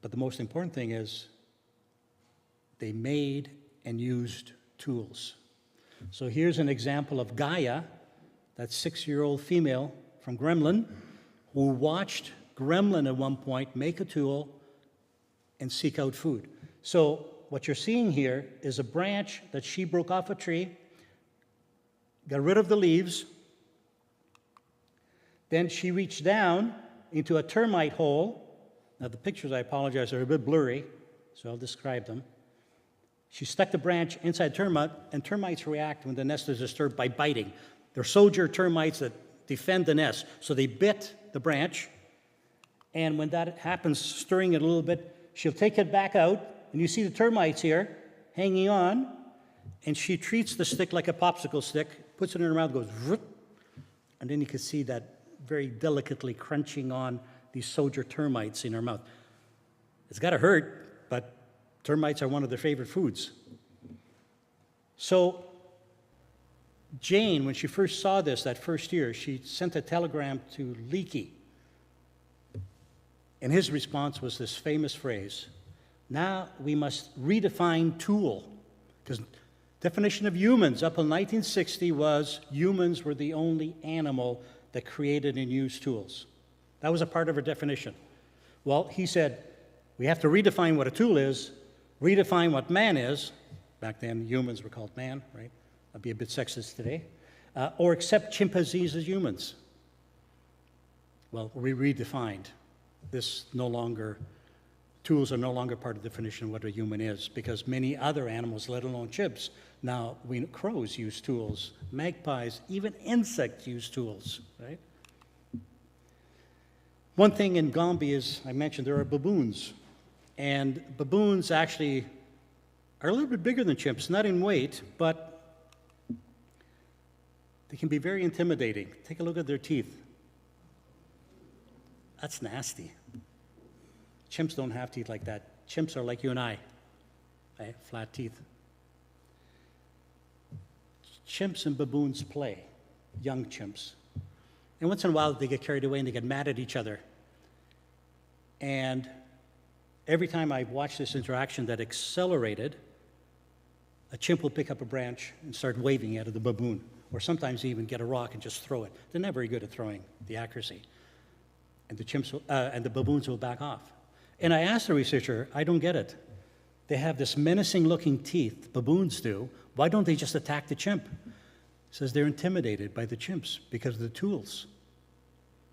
But the most important thing is they made and used tools. So here's an example of Gaia, that 6-year-old female from Gremlin, who watched Gremlin at one point make a tool and seek out food. So what you're seeing here is a branch that she broke off a tree, got rid of the leaves, then she reached down into a termite hole. Now the pictures, I apologize, are a bit blurry, so I'll describe them. She stuck the branch inside termite, and termites react when the nest is disturbed by biting. They're soldier termites that defend the nest. So they bit the branch, and when that happens, stirring it a little bit, she'll take it back out, and you see the termites here hanging on, and she treats the stick like a popsicle stick, puts it in her mouth, goes, and then you can see that very delicately crunching on these soldier termites in her mouth. It's got to hurt, but termites are one of their favorite foods. So Jane, when she first saw this that first year, she sent a telegram to Leakey. And his response was this famous phrase, now we must redefine tool. Because definition of humans up until 1960 was humans were the only animal that created and used tools. That was a part of her definition. Well, he said, we have to redefine what a tool is, redefine what man is. Back then, humans were called man, right? That'd be a bit sexist today. Or accept chimpanzees as humans. Well, we redefined. Tools are no longer part of the definition of what a human is, because many other animals, let alone chimps, now crows use tools, magpies, even insects use tools, right? One thing in Gombe is, I mentioned there are baboons. And baboons actually are a little bit bigger than chimps, not in weight, but they can be very intimidating. Take a look at their teeth. That's nasty. Chimps don't have teeth like that. Chimps are like you and I, right? Flat teeth. Chimps and baboons play, young chimps. And once in a while, they get carried away and they get mad at each other. And every time I watch this interaction that accelerated, a chimp will pick up a branch and start waving at the baboon, or sometimes even get a rock and just throw it. They're not very good at throwing, the accuracy. And the chimps and the baboons will back off. And I asked the researcher, I don't get it. They have this menacing-looking teeth, baboons do. Why don't they just attack the chimp? He says they're intimidated by the chimps because of the tools.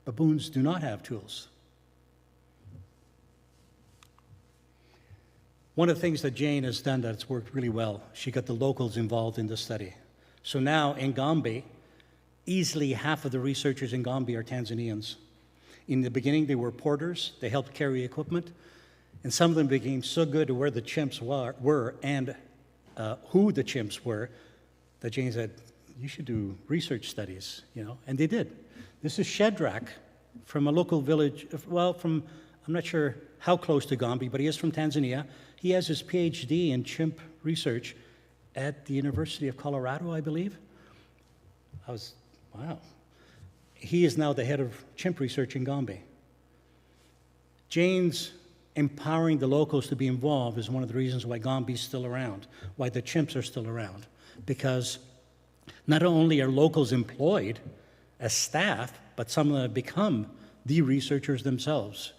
Baboons do not have tools. One of the things that Jane has done that's worked really well, she got the locals involved in the study. So now in Gombe, easily half of the researchers in Gombe are Tanzanians. In the beginning, they were porters. They helped carry equipment. And some of them became so good at where the chimps were and who the chimps were that Jane said, you should do research studies, you know, and they did. This is Shedrack from a local village, well, I'm not sure how close to Gombe, but he is from Tanzania. He has his PhD in chimp research at the University of Colorado, I believe. Wow. He is now the head of chimp research in Gombe. Jane's empowering the locals to be involved is one of the reasons why Gombe is still around, why the chimps are still around. Because not only are locals employed as staff, but some of them have become the researchers themselves.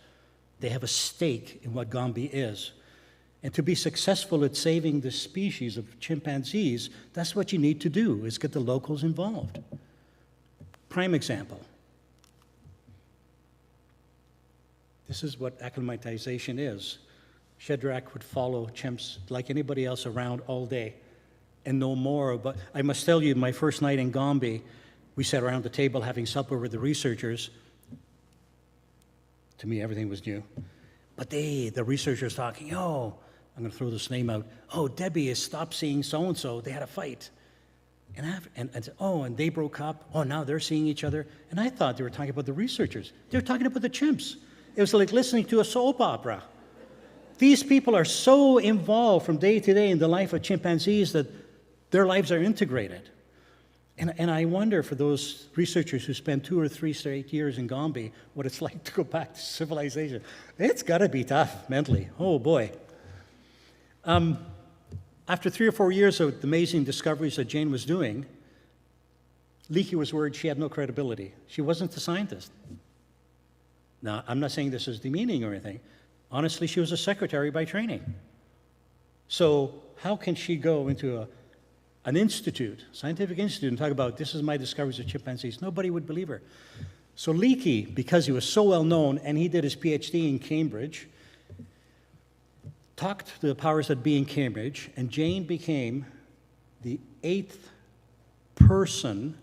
They have a stake in what Gombe is. And to be successful at saving the species of chimpanzees, that's what you need to do, is get the locals involved. Prime example. This is what acclimatization is. Shedrack would follow chimps like anybody else around all day and know more. But I must tell you, my first night in Gombe, we sat around the table having supper with the researchers. To me, everything was new. But the researchers talking, oh, I'm going to throw this name out. Oh, Debbie has stopped seeing so-and-so. They had a fight. And they broke up. Oh, now they're seeing each other. And I thought they were talking about the researchers. They were talking about the chimps. It was like listening to a soap opera. These people are so involved from day to day in the life of chimpanzees that their lives are integrated. And I wonder for those researchers who spend 2 or 3 straight years in Gombe, what it's like to go back to civilization. It's got to be tough mentally. Oh, boy. After 3 or 4 years of the amazing discoveries that Jane was doing, Leakey was worried she had no credibility. She wasn't a scientist. Now, I'm not saying this is demeaning or anything. Honestly, she was a secretary by training. So how can she go into an institute, scientific institute, and talk about, this is my discoveries of chimpanzees? Nobody would believe her. So Leakey, because he was so well known, and he did his PhD in Cambridge, talked to the powers that be in Cambridge, and Jane became the 8th person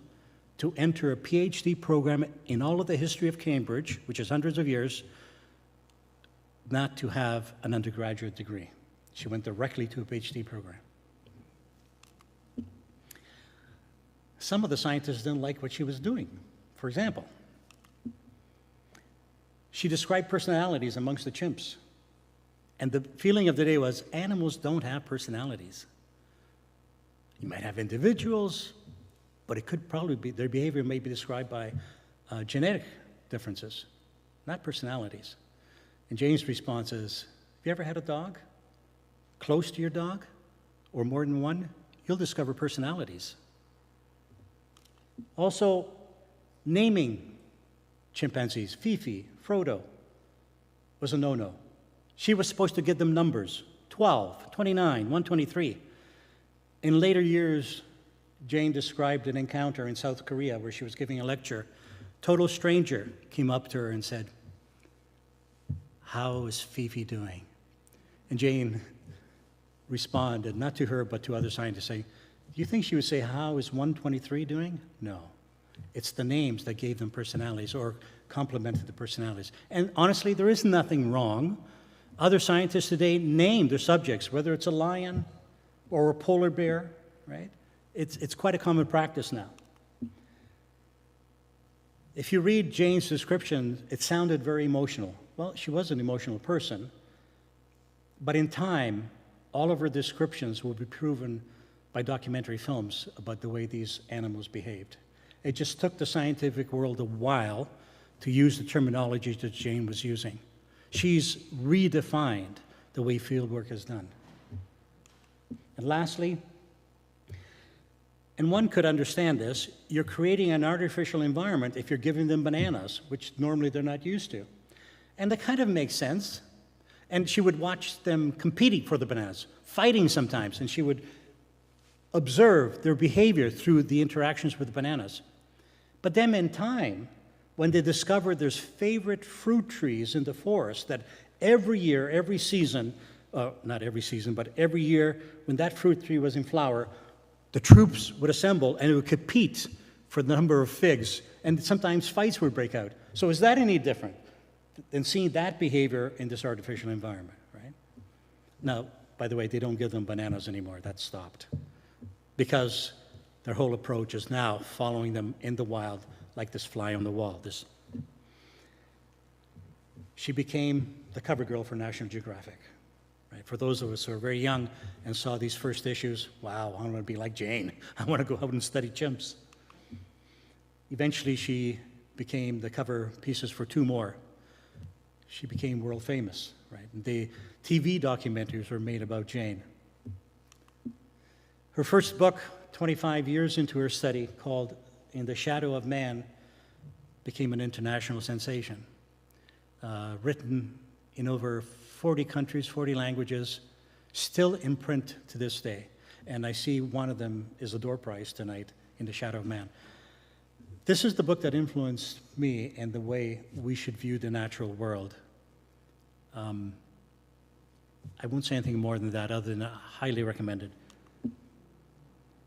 to enter a PhD program in all of the history of Cambridge, which is hundreds of years, not to have an undergraduate degree. She went directly to a PhD program. Some of the scientists didn't like what she was doing. For example, she described personalities amongst the chimps. And the feeling of the day was, animals don't have personalities. You might have individuals, but it could probably be, their behavior may be described by genetic differences, not personalities. And Jane's response is, have you ever had a dog? Close to your dog? Or more than one? You'll discover personalities. Also, naming chimpanzees, Fifi, Frodo, was a no-no. She was supposed to give them numbers, 12, 29, 123. In later years, Jane described an encounter in South Korea where she was giving a lecture. Total stranger came up to her and said, how is Fifi doing? And Jane responded, not to her, but to other scientists, saying, do you think she would say, how is 123 doing? No. It's the names that gave them personalities or complemented the personalities. And honestly, there is nothing wrong. Other scientists today name their subjects, whether it's a lion or a polar bear, right? It's quite a common practice now. If you read Jane's description, it sounded very emotional. Well, she was an emotional person, but in time, all of her descriptions will be proven by documentary films about the way these animals behaved. It just took the scientific world a while to use the terminology that Jane was using. She's redefined the way fieldwork is done. And lastly, and one could understand this, you're creating an artificial environment if you're giving them bananas, which normally they're not used to. And that kind of makes sense. And she would watch them competing for the bananas, fighting sometimes, and she would observe their behavior through the interactions with the bananas. But then in time, when they discovered there's favorite fruit trees in the forest that every year, every season, not every season, but every year when that fruit tree was in flower, the troops would assemble and it would compete for the number of figs, and sometimes fights would break out. So is that any different than seeing that behavior in this artificial environment, right? Now, by the way, they don't give them bananas anymore. That's stopped. Because their whole approach is now following them in the wild like this fly on the wall. She became the cover girl for National Geographic. Right? For those of us who are very young and saw these first issues, wow, I want to be like Jane. I want to go out and study chimps. Eventually, she became the cover pieces for 2 more. She became world famous, right? And the TV documentaries were made about Jane. Her first book, 25 years into her study, called In the Shadow of Man, became an international sensation. Written in over 40 countries, 40 languages, still in print to this day. And I see one of them is a door prize tonight, In the Shadow of Man. This is the book that influenced me and the way we should view the natural world. I won't say anything more than that other than highly recommended.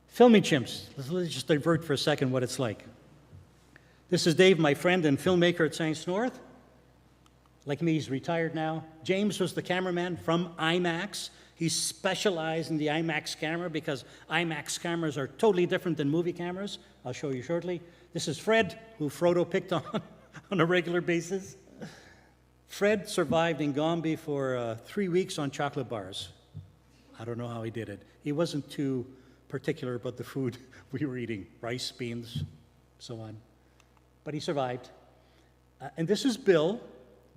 Filming chimps. Let's just divert for a second what it's like. This is Dave, my friend and filmmaker at Science North. Like me, he's retired now. James was the cameraman from IMAX. He specialized in the IMAX camera because IMAX cameras are totally different than movie cameras. I'll show you shortly. This is Fred, who Frodo picked on a regular basis. Fred survived in Gombe for 3 weeks on chocolate bars. I don't know how he did it. He wasn't too particular about the food we were eating, rice, beans, so on. But he survived. And this is Bill.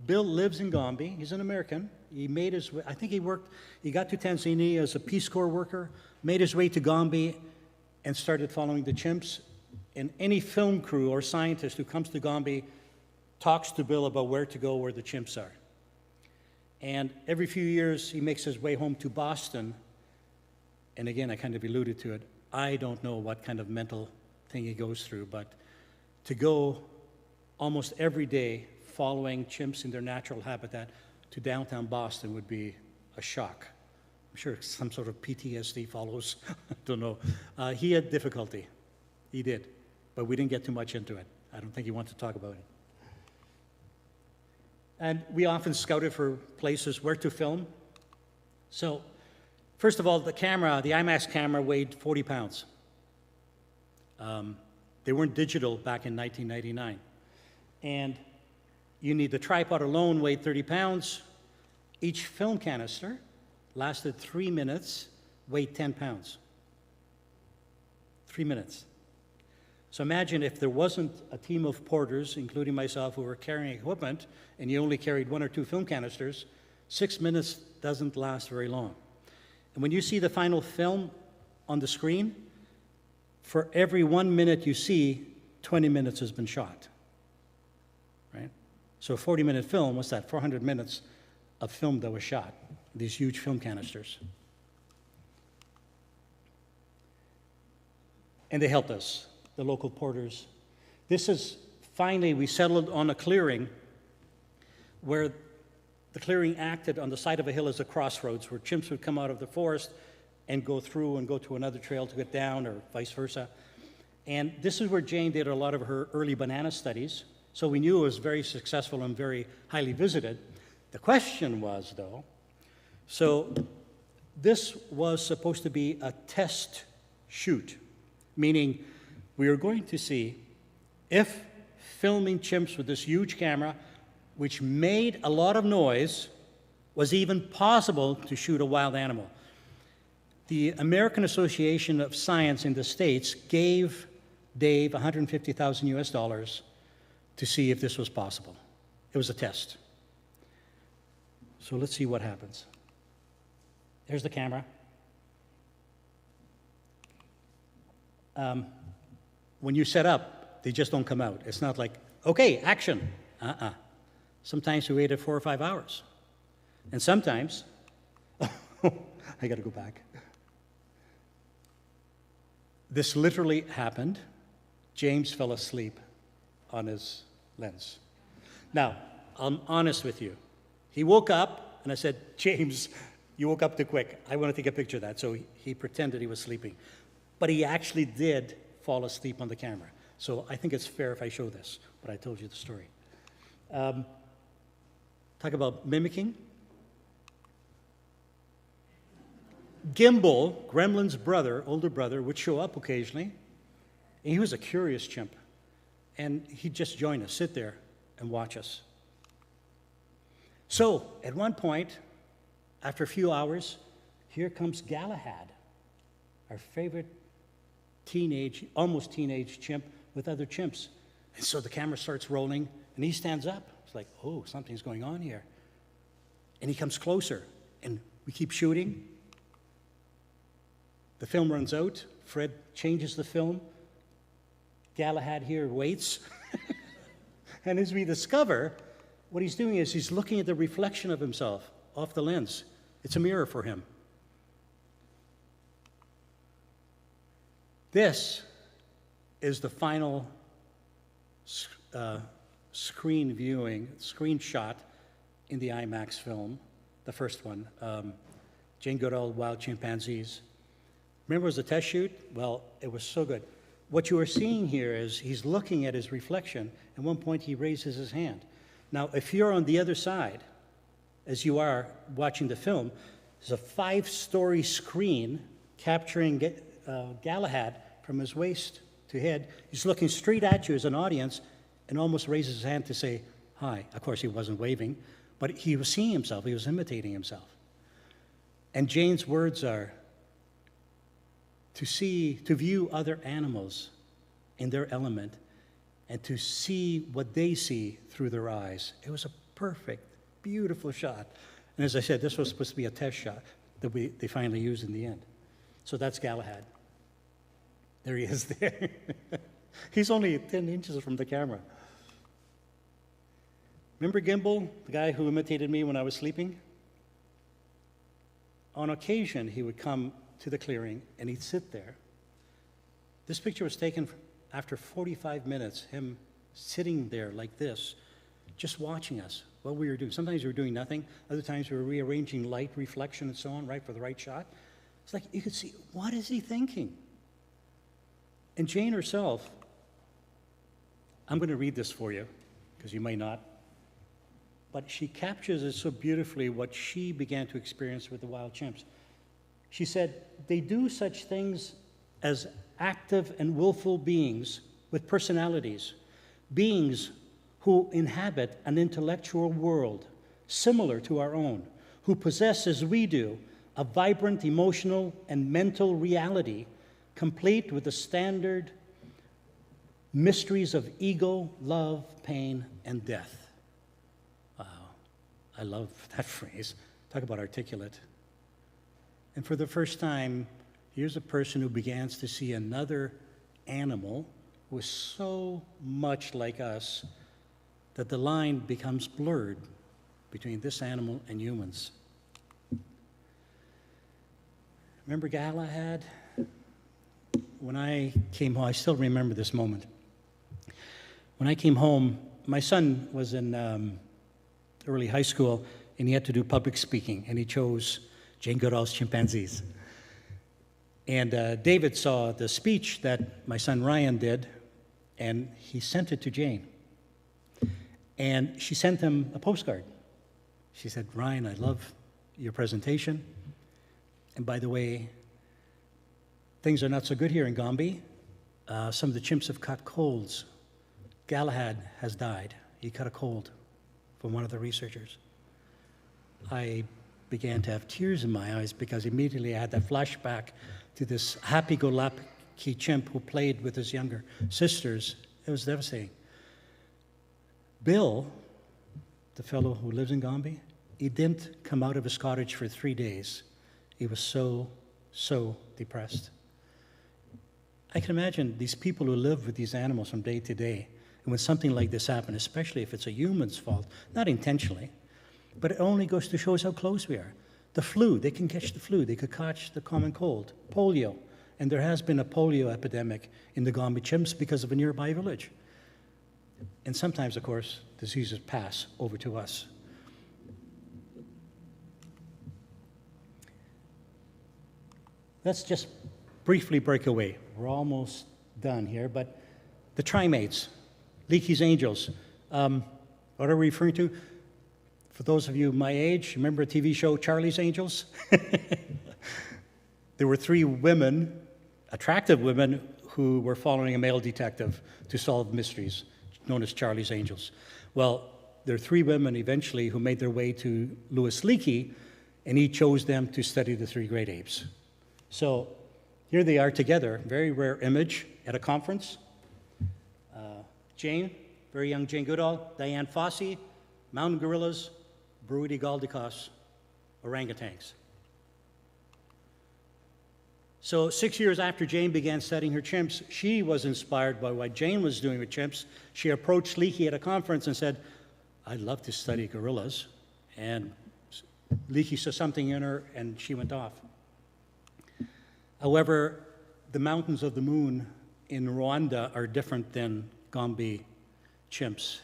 Bill lives in Gombe. He's an American. He made his way, I think he got to Tanzania as a Peace Corps worker, made his way to Gombe, and started following the chimps. And any film crew or scientist who comes to Gombe talks to Bill about where to go, where the chimps are. And every few years, he makes his way home to Boston. And again, I kind of alluded to it. I don't know what kind of mental thing he goes through, but to go almost every day following chimps in their natural habitat to downtown Boston would be a shock. I'm sure some sort of PTSD follows. I don't know. He had difficulty. He did. But we didn't get too much into it. I don't think he wanted to talk about it. And we often scouted for places where to film. So, first of all, the IMAX camera weighed 40 pounds. They weren't digital back in 1999. And you need the tripod alone weighed 30 pounds. Each film canister lasted 3 minutes, weighed 10 pounds. 3 minutes. So imagine if there wasn't a team of porters, including myself, who were carrying equipment, and you only carried 1 or 2 film canisters, 6 minutes doesn't last very long. And when you see the final film on the screen, for every 1 minute you see, 20 minutes has been shot, right? So a 40-minute film, what's that? 400 minutes of film that was shot, these huge film canisters. And they helped us, the local porters. This is, finally, we settled on a clearing where the clearing acted on the side of a hill as a crossroads where chimps would come out of the forest and go through and go to another trail to get down or vice versa. And this is where Jane did a lot of her early banana studies, so we knew it was very successful and very highly visited. The question was, though, so this was supposed to be a test shoot, meaning we were going to see if filming chimps with this huge camera, which made a lot of noise, was even possible to shoot a wild animal. The American Association of Science in the States gave Dave $150,000 to see if this was possible. It was a test. So let's see what happens. There's the camera. When you set up, they just don't come out. It's not like, okay, action. Sometimes we waited 4 or 5 hours. And sometimes, I got to go back. This literally happened. James fell asleep on his lens. Now, I'm honest with you. He woke up, and I said, James, you woke up too quick. I want to take a picture of that. So he pretended he was sleeping. But he actually did fall asleep on the camera. So I think it's fair if I show this, but I told you the story. Talk about mimicking. Gimbal, Gremlin's brother, older brother, would show up occasionally. And he was a curious chimp. And he'd just join us, sit there, and watch us. So, at one point, after a few hours, here comes Galahad, our favorite teenage, almost teenage chimp with other chimps. And so the camera starts rolling, and he stands up. It's like, oh, something's going on here. And he comes closer, and we keep shooting. The film runs out. Fred changes the film. Galahad here waits. And as we discover, what he's doing is he's looking at the reflection of himself off the lens. It's a mirror for him. This is the final screenshot in the IMAX film, the first one. Jane Goodall, Wild Chimpanzees. Remember it was a test shoot? Well, it was so good. What you are seeing here is he's looking at his reflection. At one point, he raises his hand. Now, if you're on the other side, as you are watching the film, there's a 5-story screen capturing Galahad from his waist to head. He's looking straight at you as an audience and almost raises his hand to say hi. Of course, he wasn't waving, but he was seeing himself. He was imitating himself. And Jane's words are, to view other animals in their element and to see what they see through their eyes. It was a perfect, beautiful shot. And as I said, this was supposed to be a test shot that they finally used in the end. So that's Galahad. There he is there. He's only 10 inches from the camera. Remember Gimbal, the guy who imitated me when I was sleeping? On occasion, he would come to the clearing, and he'd sit there. This picture was taken after 45 minutes, him sitting there like this, just watching us, what we were doing. Sometimes we were doing nothing. Other times we were rearranging light, reflection, and so on, right, for the right shot. It's like you could see, what is he thinking? And Jane herself, I'm going to read this for you, because you may not, but she captures it so beautifully what she began to experience with the wild chimps. She said, they do such things as active and willful beings with personalities, beings who inhabit an intellectual world similar to our own, who possess, as we do, a vibrant emotional and mental reality, complete with the standard mysteries of ego, love, pain, and death. Wow, I love that phrase. Talk about articulate. And for the first time, here's a person who begins to see another animal who is so much like us that the line becomes blurred between this animal and humans. Remember Galahad? When I came home, I still remember this moment. When I came home, my son was in early high school, and he had to do public speaking, and he chose Jane Goodall's Chimpanzees. And David saw the speech that my son Ryan did, and he sent it to Jane. And she sent him a postcard. She said, "Ryan, I love your presentation. And by the way, things are not so good here in Gombe. Some of the chimps have caught colds. Galahad has died. He caught a cold from one of the researchers." I began to have tears in my eyes because immediately I had that flashback to this happy-go-lucky chimp who played with his younger sisters. It was devastating. Bill, the fellow who lives in Gombe, he didn't come out of his cottage for 3 days. He was so depressed. I can imagine these people who live with these animals from day to day, and when something like this happens, especially if it's a human's fault, not intentionally, but it only goes to show us how close we are. The flu, they can catch the flu, they could catch the common cold, polio, and there has been a polio epidemic in the Gombe chimps because of a nearby village. And sometimes, of course, diseases pass over to us. Let's just briefly break away. We're almost done here, but the trimates, Leakey's angels, what are we referring to? For those of you my age, remember a TV show, Charlie's Angels? There were 3 women, attractive women, who were following a male detective to solve mysteries, known as Charlie's Angels. Well, there are 3 women eventually who made their way to Louis Leakey, and he chose them to study the 3 great apes. So here they are together, very rare image at a conference. Jane, very young Jane Goodall, Diane Fossey, mountain gorillas, Bruidi galdicos, orangutans. So 6 years after Jane began studying her chimps, she was inspired by what Jane was doing with chimps. She approached Leakey at a conference and said, "I'd love to study gorillas." And Leakey saw something in her, and she went off. However, the Mountains of the Moon in Rwanda are different than Gombe chimps.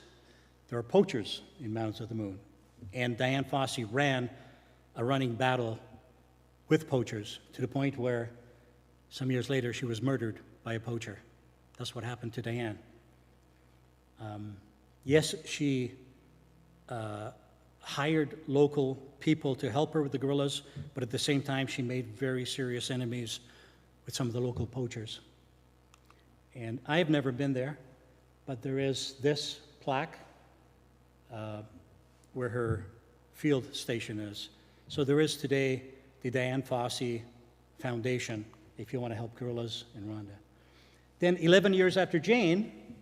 There are poachers in Mountains of the Moon. And Diane Fossey ran a running battle with poachers to the point where some years later she was murdered by a poacher. That's what happened to Diane. Yes, she hired local people to help her with the gorillas, but at the same time she made very serious enemies with some of the local poachers. And I have never been there, but there is this plaque where her field station is. So there is today the Diane Fossey Foundation if you want to help gorillas in Rwanda. Then 11 years after Jane,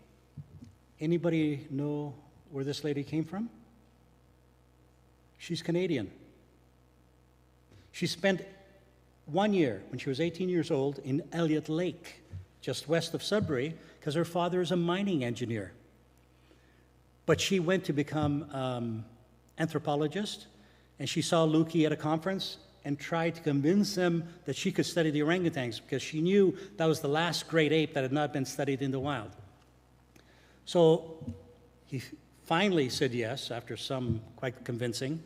anybody know where this lady came from? She's Canadian. She spent 1 year when she was 18 years old in Elliott Lake, just west of Sudbury, because her father is a mining engineer. But she went to become anthropologist, and she saw Leakey at a conference and tried to convince him that she could study the orangutans because she knew that was the last great ape that had not been studied in the wild. So he finally said yes after some quite convincing,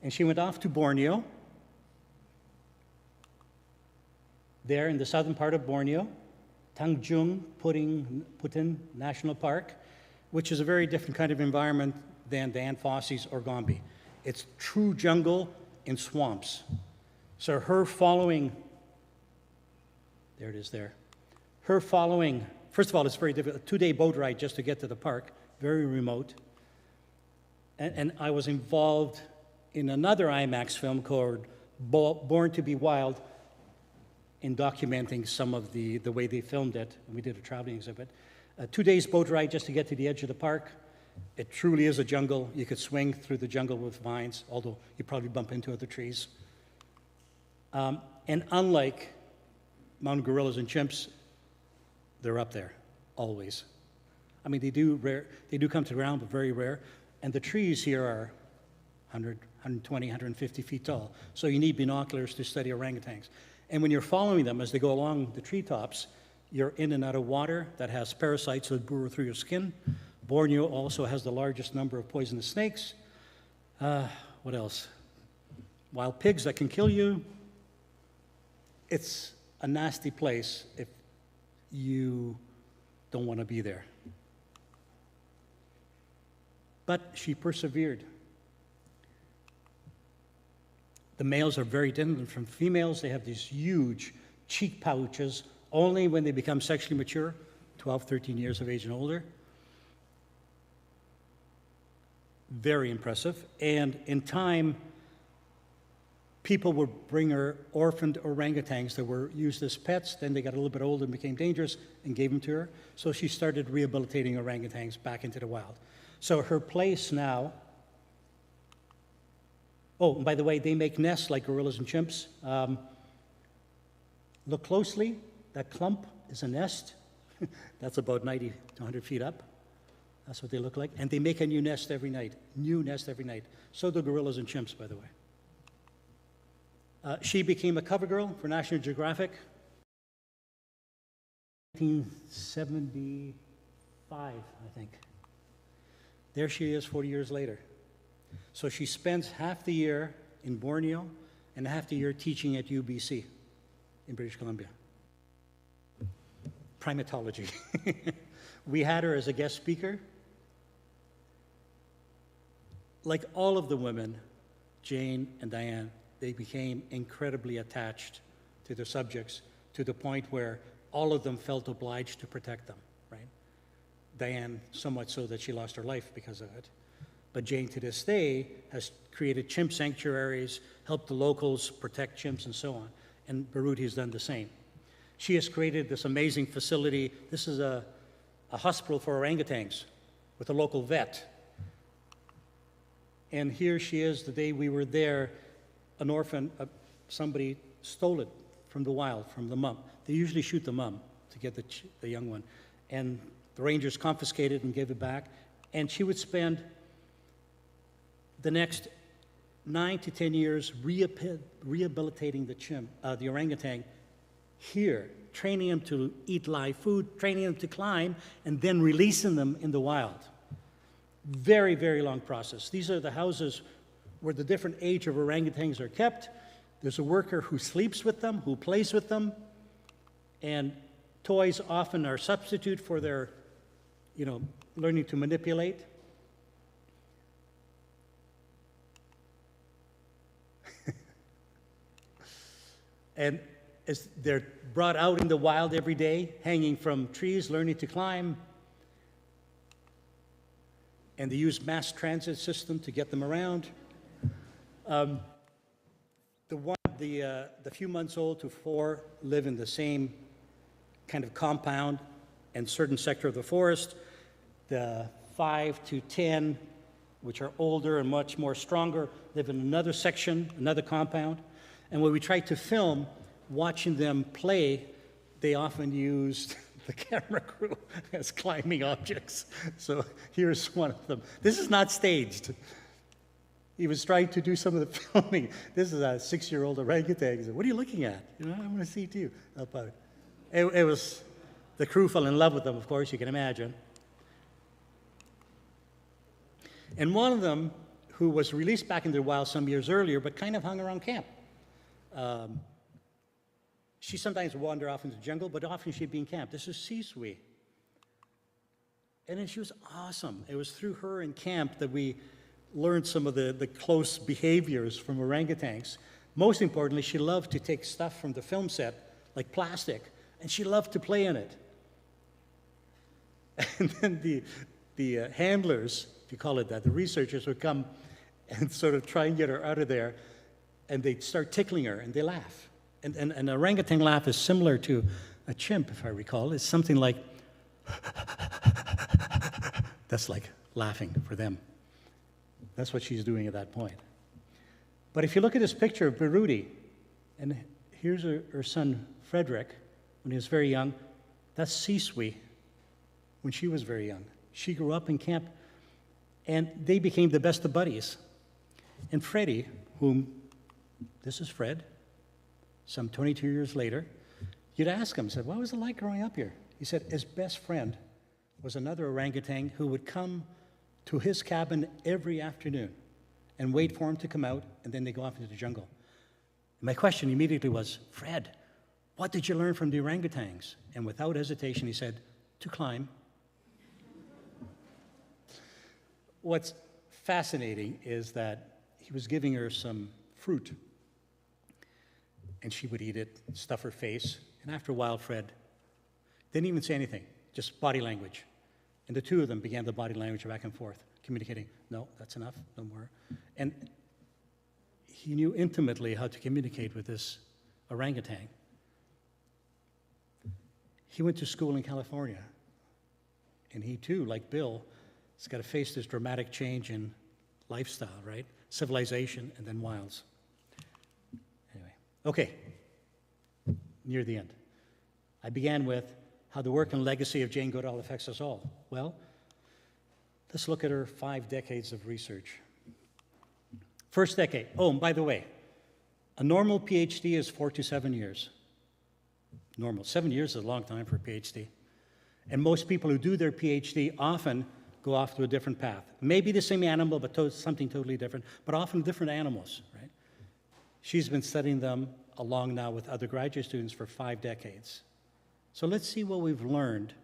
and she went off to Borneo. There in the southern part of Borneo, Tanjung Putin National Park, which is a very different kind of environment than Diane Fossey's or Gombe. It's true jungle in swamps. So her following, there it is there. Her following, first of all, it's very difficult, a 2-day boat ride just to get to the park, very remote. And I was involved in another IMAX film called Born to be Wild in documenting some of the way they filmed it. And we did a traveling exhibit. 2 days boat ride just to get to the edge of the park. It truly is a jungle. You could swing through the jungle with vines, although you probably bump into other trees. And unlike mountain gorillas and chimps, they're up there, always. I mean, they do come to the ground, but very rare. And the trees here are 100, 120, 150 feet tall. So you need binoculars to study orangutans. And when you're following them as they go along the treetops, you're in and out of water that has parasites that burrow through your skin. Borneo also has the largest number of poisonous snakes. What else? Wild pigs that can kill you. It's a nasty place if you don't want to be there. But she persevered. The males are very different from females. They have these huge cheek pouches only when they become sexually mature, 12, 13 years of age and older. Very impressive. And in time, people would bring her orphaned orangutans that were used as pets. Then they got a little bit older and became dangerous and gave them to her. So she started rehabilitating orangutans back into the wild. So her place now, oh, and by the way, they make nests like gorillas and chimps. Look closely, that clump is a nest. That's about 90 to 100 feet up. That's what they look like. And they make a new nest every night. So do gorillas and chimps, by the way. She became a cover girl for National Geographic. 1975, I think. There she is 40 years later. So she spends half the year in Borneo and half the year teaching at UBC in British Columbia. Primatology. We had her as a guest speaker. Like all of the women, Jane and Diane, they became incredibly attached to their subjects to the point where all of them felt obliged to protect them, right? Diane, so much so that she lost her life because of it. But Jane, to this day, has created chimp sanctuaries, helped the locals protect chimps and so on. And Mariotti has done the same. She has created this amazing facility. This is a hospital for orangutans with a local vet. And here she is, the day we were there, an orphan, somebody stole it from the wild, from the mom. They usually shoot the mom to get the young one. And the rangers confiscated and gave it back. And she would spend the next 9 to 10 years rehabilitating the orangutan here, training them to eat live food, training them to climb, and then releasing them in the wild. Very, very long process. These are the houses where the different age of orangutans are kept. There's a worker who sleeps with them, who plays with them, and toys often are substitute for their, learning to manipulate. And as they're brought out in the wild every day, hanging from trees, learning to climb. And they use mass transit system to get them around. The few months old to 4 live in the same kind of compound and certain sector of the forest. The 5 to 10, which are older and much more stronger, live in another section, another compound. And when we try to film, watching them play, they often used the camera crew as climbing objects. So here's one of them. This is not staged. He was trying to do some of the filming. This is a 6-year-old orangutan. He said, "What are you looking at? I want to see it too." Help out. It was, the crew fell in love with them, of course, you can imagine. And one of them, who was released back into the wild some years earlier, but kind of hung around camp. She sometimes would wander off into the jungle, but often she'd be in camp. This is Sisui. And then she was awesome. It was through her in camp that we learned some of the close behaviors from orangutans. Most importantly, she loved to take stuff from the film set, like plastic, and she loved to play in it. And then the handlers, if you call it that, the researchers would come and sort of try and get her out of there, and they'd start tickling her, and they laugh. And an orangutan laugh is similar to a chimp, if I recall. It's something like, that's like laughing for them. That's what she's doing at that point. But if you look at this picture of Mariotti, and here's her son, Frederick, when he was very young, that's Sisui, when she was very young. She grew up in camp, and they became the best of buddies. And Freddie, this is Fred, some 22 years later, you'd ask him, said, "What was it like growing up here?" He said his best friend was another orangutan who would come to his cabin every afternoon and wait for him to come out, and then they go off into the jungle. And my question immediately was, "Fred, "What did you learn from the orangutans?" And without hesitation, he said, "To climb." What's fascinating is that he was giving her some fruit, and she would eat it, stuff her face, and after a while, Fred didn't even say anything, just body language. And the two of them began the body language back and forth, communicating. "No, that's enough, no more." And he knew intimately how to communicate with this orangutan. He went to school in California, and he too, like Bill, has got to face this dramatic change in lifestyle, right? Civilization and then wilds. Anyway, okay, near the end. I began with how the work and legacy of Jane Goodall affects us all. Well, let's look at her 5 decades of research. First decade. Oh, and by the way, a normal PhD is 4 to 7 years. Normal. 7 years is a long time for a PhD. And most people who do their PhD often go off to a different path. Maybe the same animal, but something totally different, but often different animals, right? She's been studying them along now with other graduate students for 5 decades. So let's see what we've learned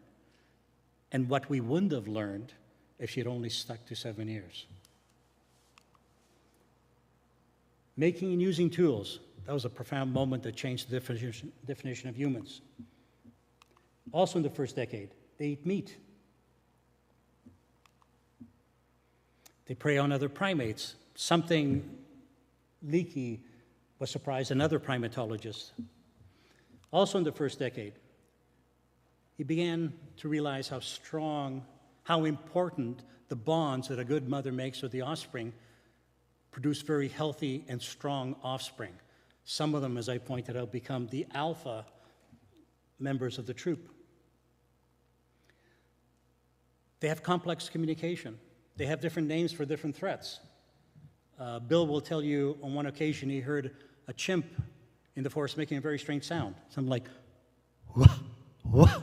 and what we wouldn't have learned if she had only stuck to 7 years. Making and using tools. That was a profound moment that changed the definition of humans. Also in the first decade, they eat meat. They prey on other primates. Something leaky was surprised another primatologist. Also in the first decade, he began to realize how strong, how important the bonds that a good mother makes with the offspring produce very healthy and strong offspring. Some of them, as I pointed out, become the alpha members of the troop. They have complex communication. They have different names for different threats. Bill will tell you on one occasion he heard a chimp in the forest making a very strange sound, something like, "Wah, wah."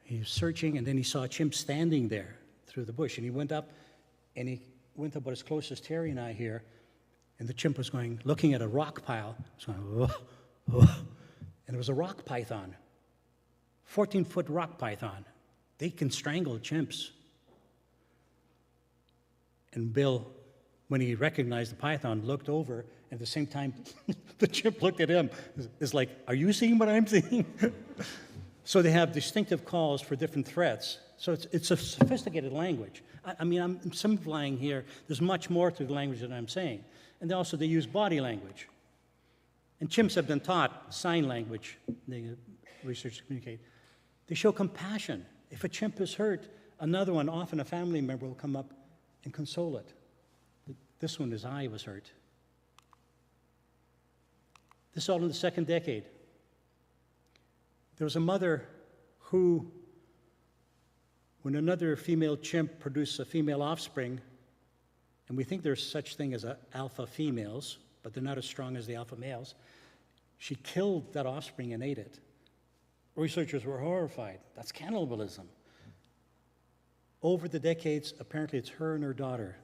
He was searching, and then he saw a chimp standing there through the bush, and he went up about as close as Terry and I here, and the chimp was looking at a rock pile, going, "Wah, wah." And it was a rock python, 14-foot rock python. They can strangle chimps. And Bill, when he recognized the python, looked over, and at the same time, the chimp looked at him. It's like, "Are you seeing what I'm seeing?" So they have distinctive calls for different threats. So it's a sophisticated language. I mean, I'm simplifying here. There's much more to the language that I'm saying. And also they use body language. And chimps have been taught sign language, the researchers communicate. They show compassion. If a chimp is hurt, another one, often a family member, will come up and console it. This one, his eye was hurt. This is all in the second decade. There was a mother who, when another female chimp produced a female offspring, and we think there's such thing as alpha females, but they're not as strong as the alpha males, she killed that offspring and ate it. Researchers were horrified. That's cannibalism. Over the decades, apparently it's her and her daughter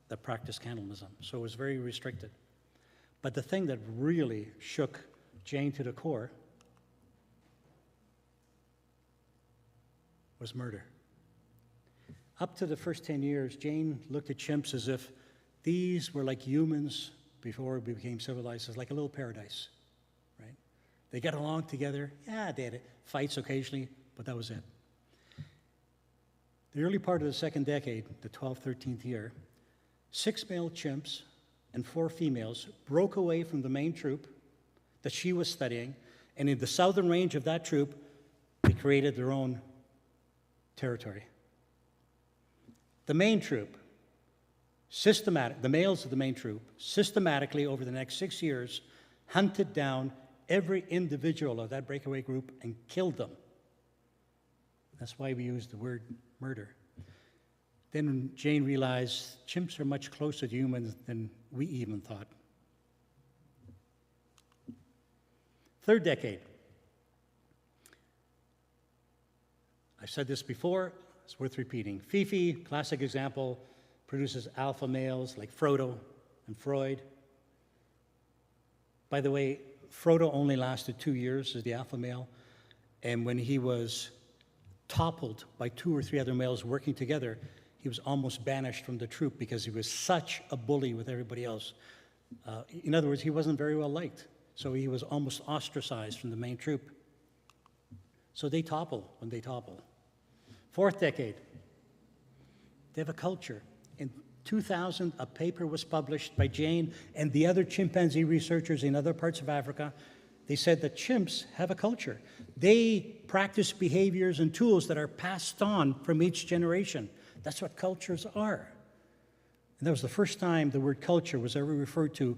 that practiced cannibalism, so it was very restricted. But the thing that really shook Jane to the core was murder. Up to the first 10 years, Jane looked at chimps as if these were like humans before we became civilized, as like a little paradise, right? They got along together. Yeah, they had fights occasionally, but that was it. The early part of the second decade, the 12th, 13th year, 6 male chimps and 4 females broke away from the main troop that she was studying, and in the southern range of that troop, they created their own territory. The main troop, the males of the main troop, systematically over the next 6 years, hunted down every individual of that breakaway group and killed them. That's why we use the word murder. Then Jane realized chimps are much closer to humans than we even thought. Third decade. I've said this before, it's worth repeating. Fifi, classic example, produces alpha males like Frodo and Freud. By the way, Frodo only lasted 2 years as the alpha male, and when he was toppled by 2 or 3 other males working together, he was almost banished from the troop because he was such a bully with everybody else. In other words, he wasn't very well liked, so he was almost ostracized from the main troop. So they topple when they topple. 4th decade, they have a culture. In 2000, a paper was published by Jane and the other chimpanzee researchers in other parts of Africa. They said that chimps have a culture. They practice behaviors and tools that are passed on from each generation. That's what cultures are. And that was the first time the word culture was ever referred to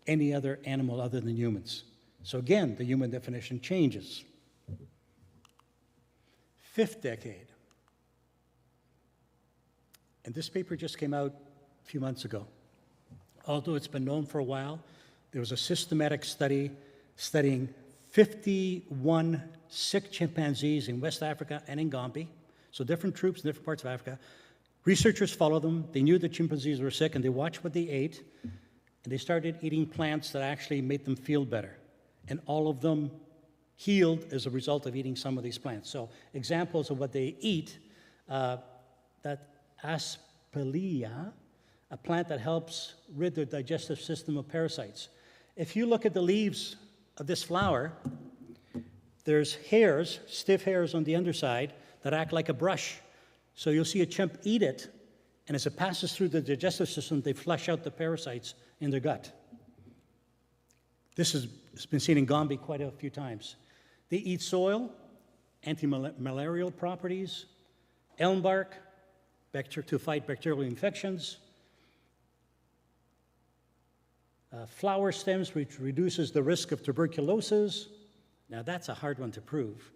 any other animal other than humans. So again, the human definition changes. 5th decade. And this paper just came out a few months ago. Although it's been known for a while, there was a systematic study studying 51 sick chimpanzees in West Africa and in Gombe, so different troops in different parts of Africa. Researchers followed them. They knew the chimpanzees were sick, and they watched what they ate, and they started eating plants that actually made them feel better. And all of them healed as a result of eating some of these plants. So examples of what they eat, that aspelia, a plant that helps rid the digestive system of parasites. If you look at the leaves of this flower, there's hairs, stiff hairs on the underside that act like a brush. So you'll see a chimp eat it, and as it passes through the digestive system, they flush out the parasites in their gut. This has been seen in Gombe quite a few times. They eat soil, anti-malarial properties, elm bark, to fight bacterial infections, flower stems, which reduces the risk of tuberculosis. Now that's a hard one to prove.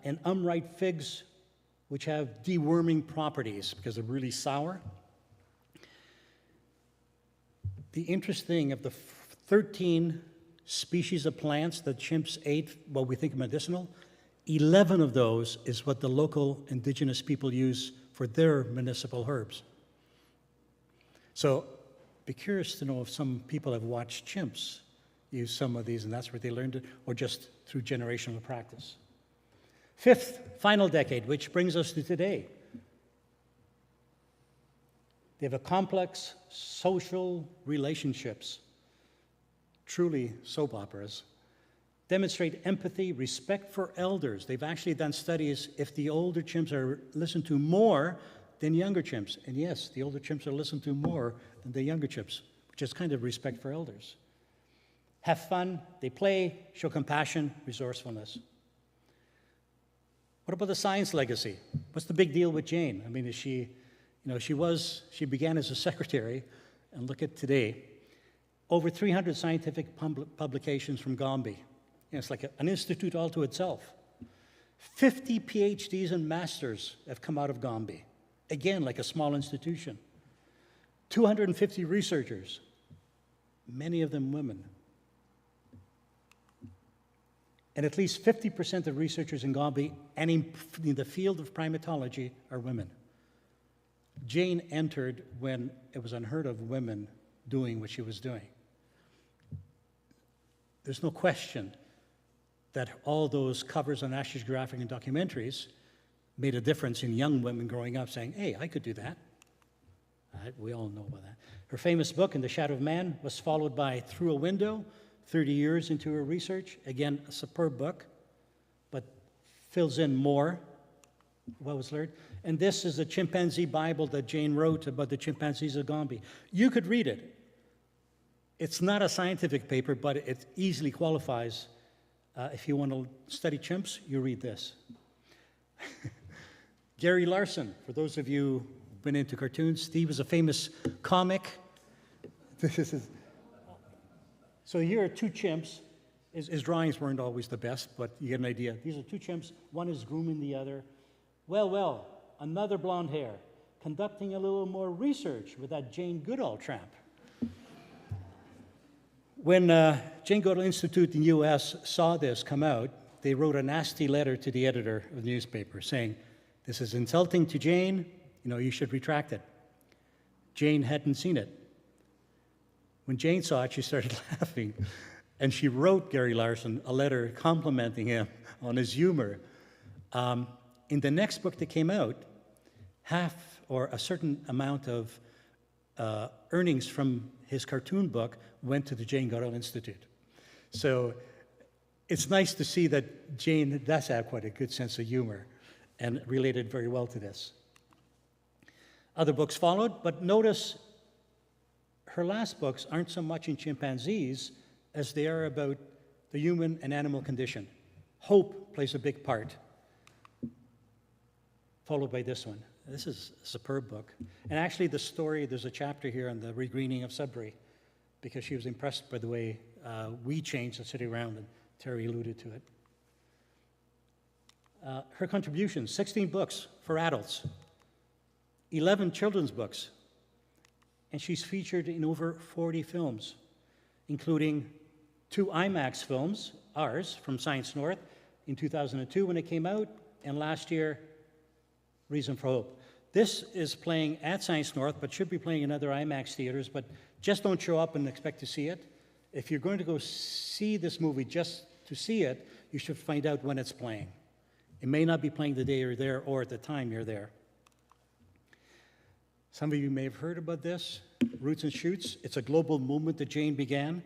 And unripe figs, which have deworming properties because they're really sour. The interesting thing of the 13 species of plants that chimps ate, what we think medicinal, 11 of those is what the local indigenous people use for their medicinal herbs. So be curious to know if some people have watched chimps use some of these, and that's where they learned it, or just through generational practice. 5th, final decade, which brings us to today. They have a complex social relationships, truly soap operas, demonstrate empathy, respect for elders. They've actually done studies if the older chimps are listened to more than younger chimps. And yes, the older chimps are listened to more than the younger chimps, which is kind of respect for elders. Have fun, they play, show compassion, resourcefulness. What about the science legacy? What's the big deal with Jane? I mean, she began as a secretary, and look at today. Over 300 scientific publications from Gombe. It's like an institute all to itself. 50 PhDs and masters have come out of Gombe. Again, like a small institution. 250 researchers, many of them women. And at least 50% of researchers in Gombe and in the field of primatology are women. Jane entered when it was unheard of women doing what she was doing. There's no question that all those covers on National Geographic and documentaries made a difference in young women growing up saying, hey, I could do that. We all know about that. Her famous book, In the Shadow of Man, was followed by Through a Window, 30 years into her research. Again, a superb book, but fills in more what was learned. And this is a chimpanzee Bible that Jane wrote about the chimpanzees of Gombe. You could read it. It's not a scientific paper, but it easily qualifies. If you want to study chimps, you read this. Gary Larson, for those of you who've been into cartoons, he was a famous comic. So here are two chimps. His drawings weren't always the best, but you get an idea. These are two chimps. One is grooming the other. Well, another blonde hair, conducting a little more research with that Jane Goodall tramp. When Jane Goodall Institute in the U.S. saw this come out, they wrote a nasty letter to the editor of the newspaper saying, this is insulting to Jane, you should retract it. Jane hadn't seen it. When Jane saw it, she started laughing. And she wrote Gary Larson a letter complimenting him on his humor. In the next book that came out, half or a certain amount of earnings from his cartoon book went to the Jane Goodall Institute. So it's nice to see that Jane does have quite a good sense of humor and related very well to this. Other books followed, but notice her last books aren't so much in chimpanzees as they are about the human and animal condition. Hope plays a big part, followed by this one. This is a superb book. And actually the story, there's a chapter here on the regreening of Sudbury, because she was impressed by the way we changed the city around, and Terry alluded to it. Her contributions, 16 books for adults, 11 children's books, and she's featured in over 40 films, including 2 IMAX films, ours, from Science North in 2002 when it came out, and last year, Reason for Hope. This is playing at Science North, but should be playing in other IMAX theaters, but just don't show up and expect to see it. If you're going to go see this movie just to see it, you should find out when it's playing. It may not be playing the day you're there or at the time you're there. Some of you may have heard about this, Roots and Shoots. It's a global movement that Jane began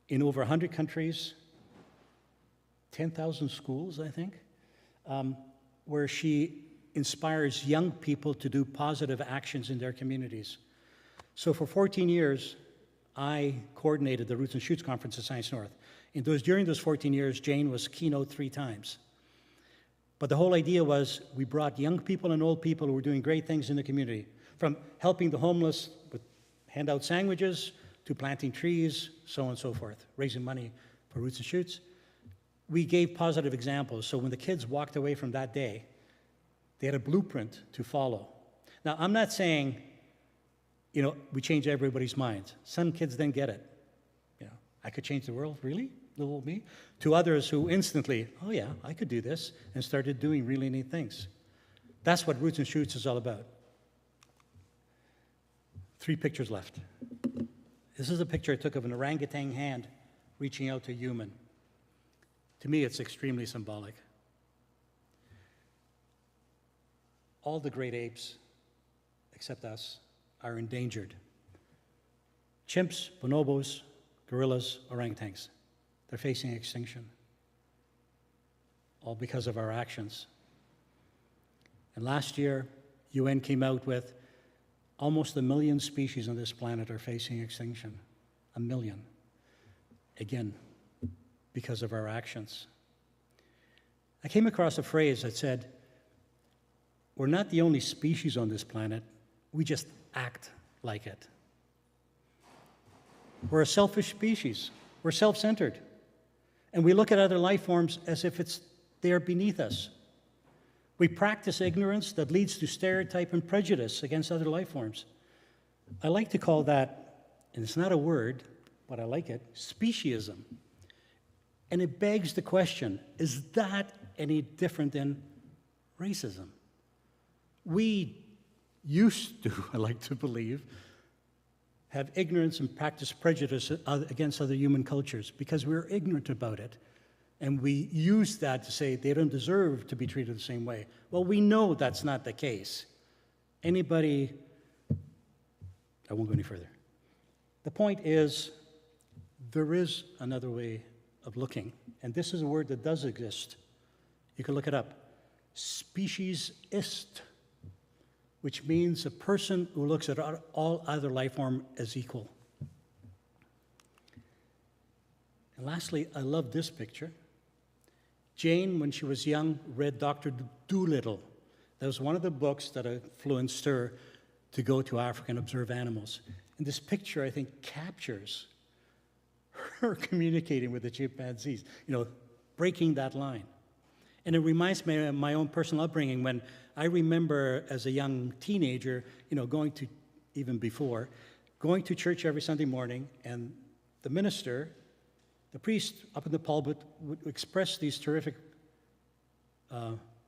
in over 100 countries, 10,000 schools, I think, where she inspires young people to do positive actions in their communities. So for 14 years, I coordinated the Roots and Shoots conference at Science North. During those 14 years, Jane was keynote 3 times. But the whole idea was we brought young people and old people who were doing great things in the community, from helping the homeless with handout sandwiches to planting trees, so on and so forth, raising money for Roots and Shoots. We gave positive examples, so when the kids walked away from that day, they had a blueprint to follow. Now, I'm not saying, we change everybody's minds. Some kids then get it. I could change the world, really? Little me? To others who instantly, oh yeah, I could do this, and started doing really neat things. That's what Roots and Shoots is all about. 3 pictures left. This is a picture I took of an orangutan hand reaching out to a human. To me, it's extremely symbolic. All the great apes, except us, are endangered. Chimps, bonobos, gorillas, orangutans. They're facing extinction, all because of our actions. And last year, UN came out with almost 1 million species on this planet are facing extinction. 1 million. Again, because of our actions. I came across a phrase that said, we're not the only species on this planet, we just act like it. We're a selfish species. We're self-centered. And we look at other life forms as if they're beneath us. We practice ignorance that leads to stereotype and prejudice against other life forms. I like to call that, and it's not a word, but I like it, speciesism. And it begs the question, is that any different than racism? We used to, I like to believe, have ignorance and practice prejudice against other human cultures because we were ignorant about it. And we use that to say they don't deserve to be treated the same way. Well, we know that's not the case. Anybody, I won't go any further. The point is, there is another way of looking. And this is a word that does exist. You can look it up. Speciesist, which means a person who looks at all other life forms as equal. And lastly, I love this picture. Jane, when she was young, read Dr. Dolittle. That was one of the books that influenced her to go to Africa and observe animals. And this picture, I think, captures her communicating with the chimpanzees, breaking that line. And it reminds me of my own personal upbringing when I remember as a young teenager, going to, even before, going to church every Sunday morning, and the minister, the priest up in the pulpit would express these terrific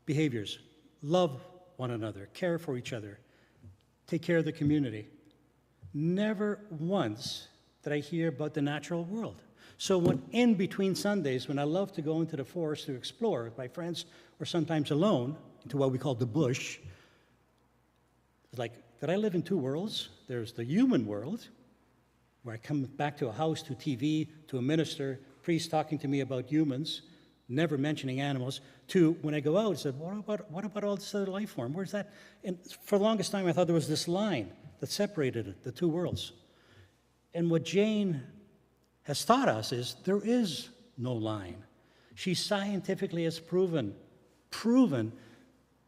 behaviors. Love one another, care for each other, take care of the community. Never once that I hear about the natural world. So when in between Sundays, when I love to go into the forest to explore with my friends or sometimes alone into what we call the bush, it's like, did I live in two worlds? There's the human world, where I come back to a house, to TV, to a minister, priest talking to me about humans, never mentioning animals, to when I go out, I said, what about all this other life form? Where's that? And for the longest time, I thought there was this line that separated it, the two worlds. And what Jane has taught us is there is no line. She scientifically has proven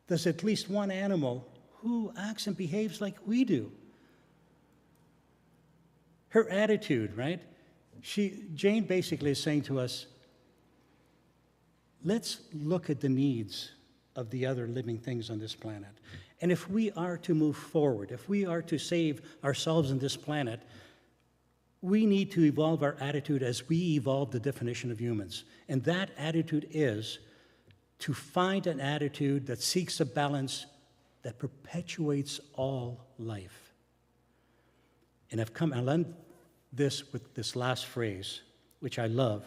there's at least one animal who acts and behaves like we do. Her attitude, right? Jane basically is saying to us, let's look at the needs of the other living things on this planet. And if we are to move forward, if we are to save ourselves and this planet, we need to evolve our attitude as we evolve the definition of humans. And that attitude is to find an attitude that seeks a balance that perpetuates all life. And I'll end this with this last phrase, which I love.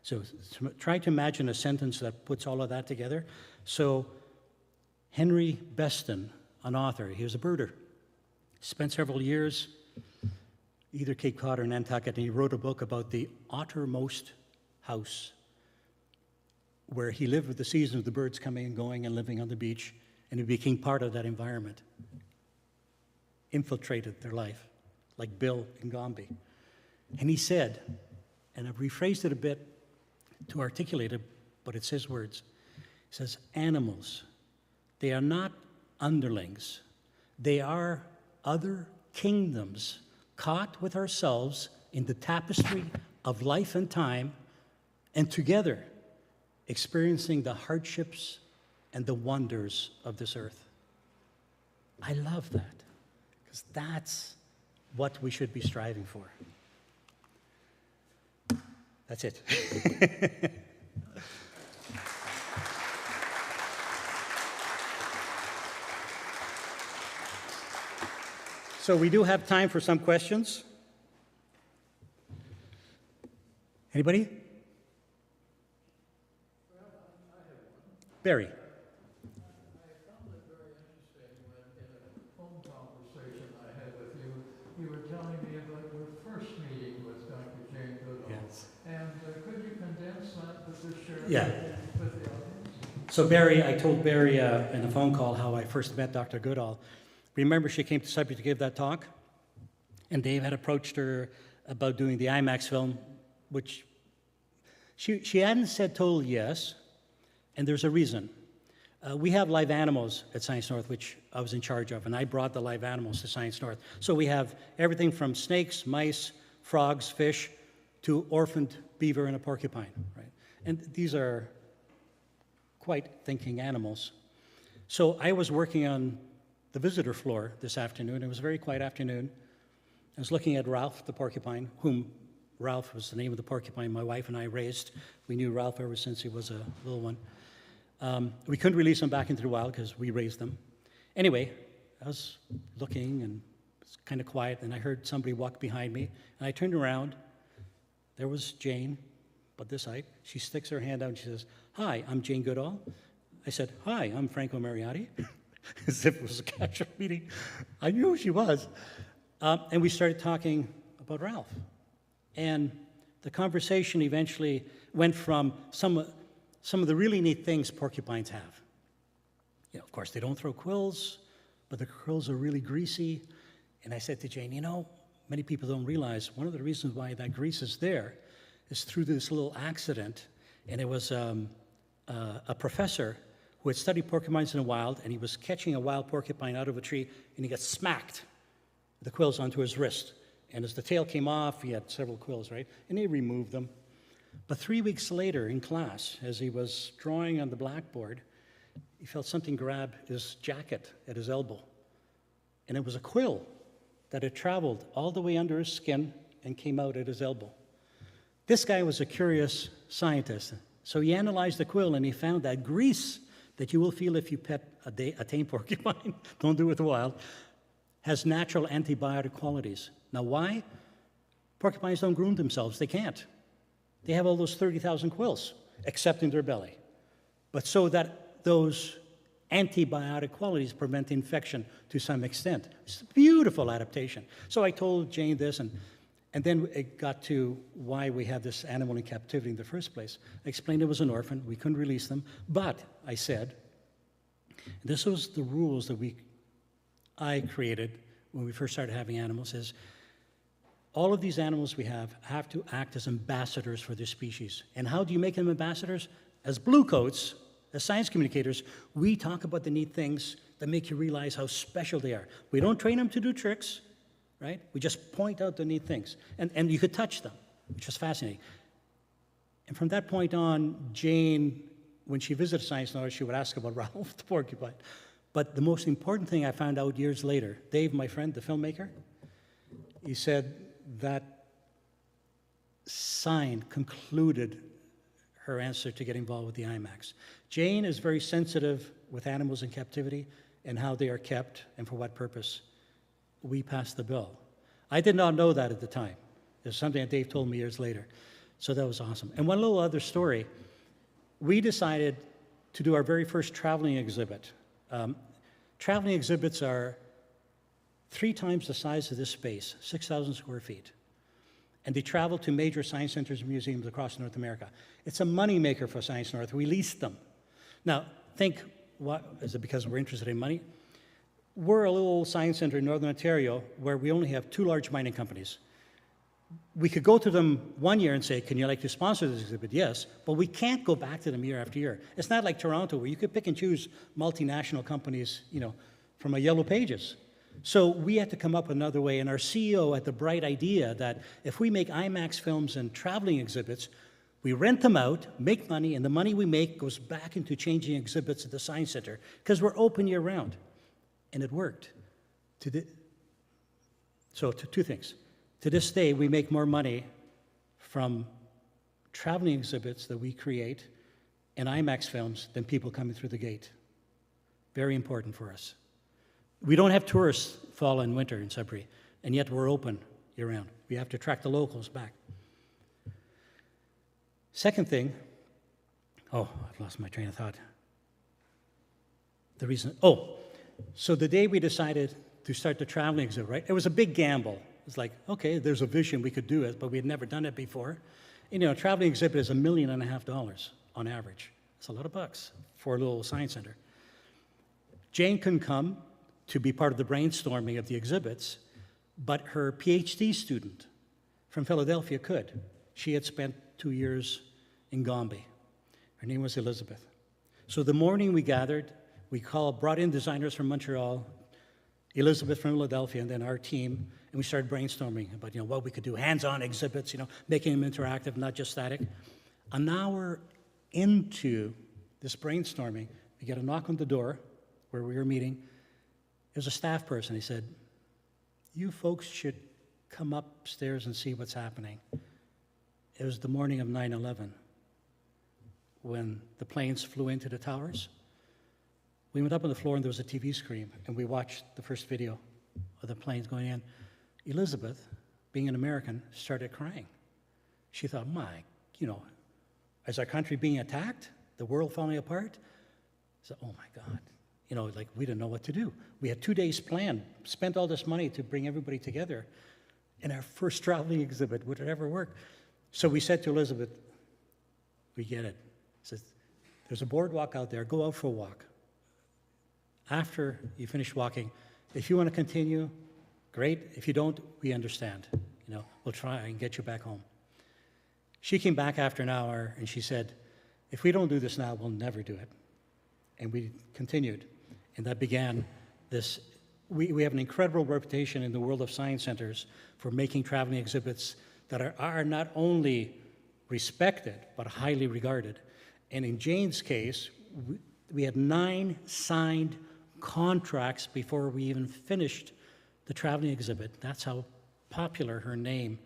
So try to imagine a sentence that puts all of that together. So Henry Beston, an author, he was a birder, spent several years either Cape Cod or Nantucket, and he wrote a book about the outermost house, where he lived with the season of the birds coming and going and living on the beach, and he became part of that environment, infiltrated their life, like Bill in Gombe. And he said, and I've rephrased it a bit to articulate it, but it's his words. He says, animals, they are not underlings. They are other kingdoms caught with ourselves in the tapestry of life and time, and together experiencing the hardships and the wonders of this earth. I love that, because that's what we should be striving for. That's it. So we do have time for some questions. Anybody? Well, I have one. Barry. I found it very interesting when in a phone conversation I had with you, you were telling me about your first meeting with Dr. Jane Goodall. Yes. And could you condense that with this share Yeah. with the audience? So Barry, I told Barry in a phone call how I first met Dr. Goodall. Remember, she came to Sudbury to give that talk, and Dave had approached her about doing the IMAX film, which she hadn't said total yes, and there's a reason. We have live animals at Science North, which I was in charge of, and I brought the live animals to Science North. So we have everything from snakes, mice, frogs, fish, to orphaned beaver and a porcupine, right? And these are quite thinking animals. So I was working on the visitor floor this afternoon. It was a very quiet afternoon. I was looking at Ralph the porcupine, whom Ralph was the name of the porcupine my wife and I raised. We knew Ralph ever since he was a little one. We couldn't release him back into the wild because we raised them. Anyway, I was looking and it was kind of quiet, and I heard somebody walk behind me, and I turned around. There was Jane, about this height. She sticks her hand out and she says, "Hi, I'm Jane Goodall." I said, "Hi, I'm Franco Mariotti." As if it was a casual meeting. I knew who she was. And we started talking about Ralph. And the conversation eventually went from some of the really neat things porcupines have. You know, of course, they don't throw quills, but the quills are really greasy. And I said to Jane, you know, many people don't realize one of the reasons why that grease is there is through this little accident. And it was a professor who had studied porcupines in the wild, and he was catching a wild porcupine out of a tree, and he got smacked with the quills onto his wrist. And as the tail came off, he had several quills, right? And they removed them. But 3 weeks later in class, as he was drawing on the blackboard, he felt something grab his jacket at his elbow. And it was a quill that had traveled all the way under his skin and came out at his elbow. This guy was a curious scientist. So he analyzed the quill, and he found that grease that you will feel if you pet a tame porcupine, don't do it with the wild, has natural antibiotic qualities. Now why? Porcupines don't groom themselves. They can't. They have all those 30,000 quills, except in their belly. But so that those antibiotic qualities prevent infection to some extent. It's a beautiful adaptation. So I told Jane this, and then it got to why we had this animal in captivity in the first place. I explained it was an orphan. We couldn't release them. But I said, this was the rules that I created when we first started having animals, is all of these animals we have to act as ambassadors for their species. And how do you make them ambassadors? As blue coats, as science communicators, we talk about the neat things that make you realize how special they are. We don't train them to do tricks, right? We just point out the neat things. And you could touch them, which was fascinating. And from that point on, Jane, when she visited Science Knowledge, she would ask about Ralph the porcupine. But the most important thing I found out years later, Dave, my friend, the filmmaker, he said that sign concluded her answer to get involved with the IMAX. Jane is very sensitive with animals in captivity and how they are kept and for what purpose. We passed the bill. I did not know that at the time. It was something that Dave told me years later. So that was awesome. And one little other story, we decided to do our very first traveling exhibit. Traveling exhibits are 3 times the size of this space, 6,000 square feet. And they travel to major science centers and museums across North America. It's a moneymaker for Science North. We lease them. Now, think, what, is it because we're interested in money? We're a little science center in Northern Ontario where we only have 2 large mining companies. We could go to them one year and say, can you like to sponsor this exhibit? Yes, but we can't go back to them year after year. It's not like Toronto where you could pick and choose multinational companies, from a Yellow Pages. So we had to come up with another way, and our CEO had the bright idea that if we make IMAX films and traveling exhibits, we rent them out, make money, and the money we make goes back into changing exhibits at the Science Center, because we're open year-round. And it worked. So 2 things. To this day, we make more money from traveling exhibits that we create and IMAX films than people coming through the gate. Very important for us. We don't have tourists fall and winter in Sudbury, and yet we're open year-round. We have to attract the locals back. Second thing, I've lost my train of thought. So the day we decided to start the traveling exhibit, right? It was a big gamble. It's like, okay, there's a vision, we could do it, but we had never done it before. A traveling exhibit is $1.5 million on average. It's a lot of bucks for a little science center. Jane couldn't come to be part of the brainstorming of the exhibits, but her PhD student from Philadelphia could. She had spent 2 years in Gombe. Her name was Elizabeth. So the morning we gathered, we brought in designers from Montreal, Elizabeth from Philadelphia, and then our team, and we started brainstorming about what we could do, hands-on exhibits, making them interactive, not just static. An hour into this brainstorming, we get a knock on the door where we were meeting. It was a staff person. He said, you folks should come upstairs and see what's happening. It was the morning of 9/11 when the planes flew into the towers. We went up on the floor and there was a TV screen, and we watched the first video of the planes going in. Elizabeth, being an American, started crying. She thought, is our country being attacked? The world falling apart? So, oh my God. We didn't know what to do. We had 2 days planned, spent all this money to bring everybody together, and our first traveling exhibit, would it ever work? So we said to Elizabeth, we get it. Says, there's a boardwalk out there, go out for a walk. After you finish walking, if you want to continue, great. If you don't, we understand. We'll try and get you back home. She came back after an hour and she said, if we don't do this now, we'll never do it. And we continued. And that began this. We have an incredible reputation in the world of science centers for making traveling exhibits that are not only respected, but highly regarded. And in Jane's case, we had 9 signed contracts before we even finished the traveling exhibit. That's how popular her name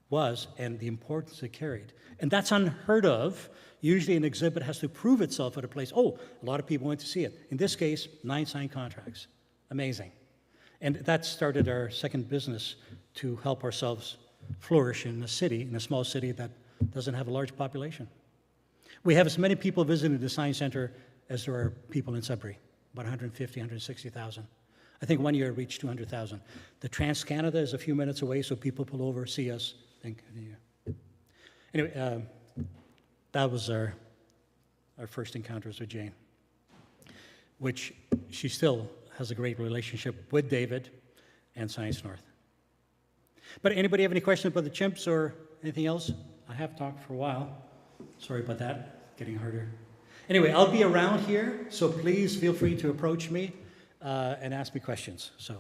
was and the importance it carried. And that's unheard of. Usually an exhibit has to prove itself at a place. A lot of people went to see it. In this case, 9 signed contracts. Amazing. And that started our second business to help ourselves flourish in a small city that doesn't have a large population. We have as many people visiting the Science Center as there are people in Sudbury, about 150, 160,000. I think one year it reached 200,000. The Trans-Canada is a few minutes away, so people pull over, see us, think, yeah. Anyway, that was our first encounters with Jane, which she still has a great relationship with David and Science North. But anybody have any questions about the chimps or anything else? I have talked for a while. Sorry about that, getting harder. Anyway, I'll be around here, so please feel free to approach me and ask me questions. So.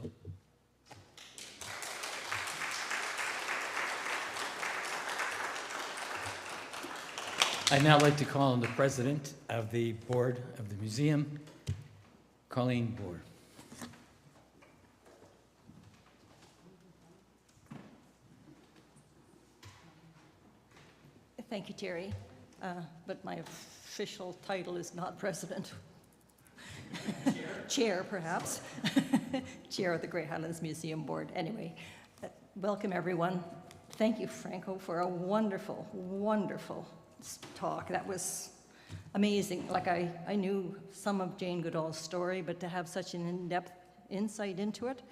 I'd now like to call on the president of the board of the museum, Colleen Boer. Thank you, Terry. But my official title is not president. Chair, perhaps. Chair of the Great Highlands Museum Board. Anyway, welcome everyone. Thank you, Franco, for a wonderful, wonderful talk. That was amazing. Like I knew some of Jane Goodall's story, but to have such an in-depth insight into it,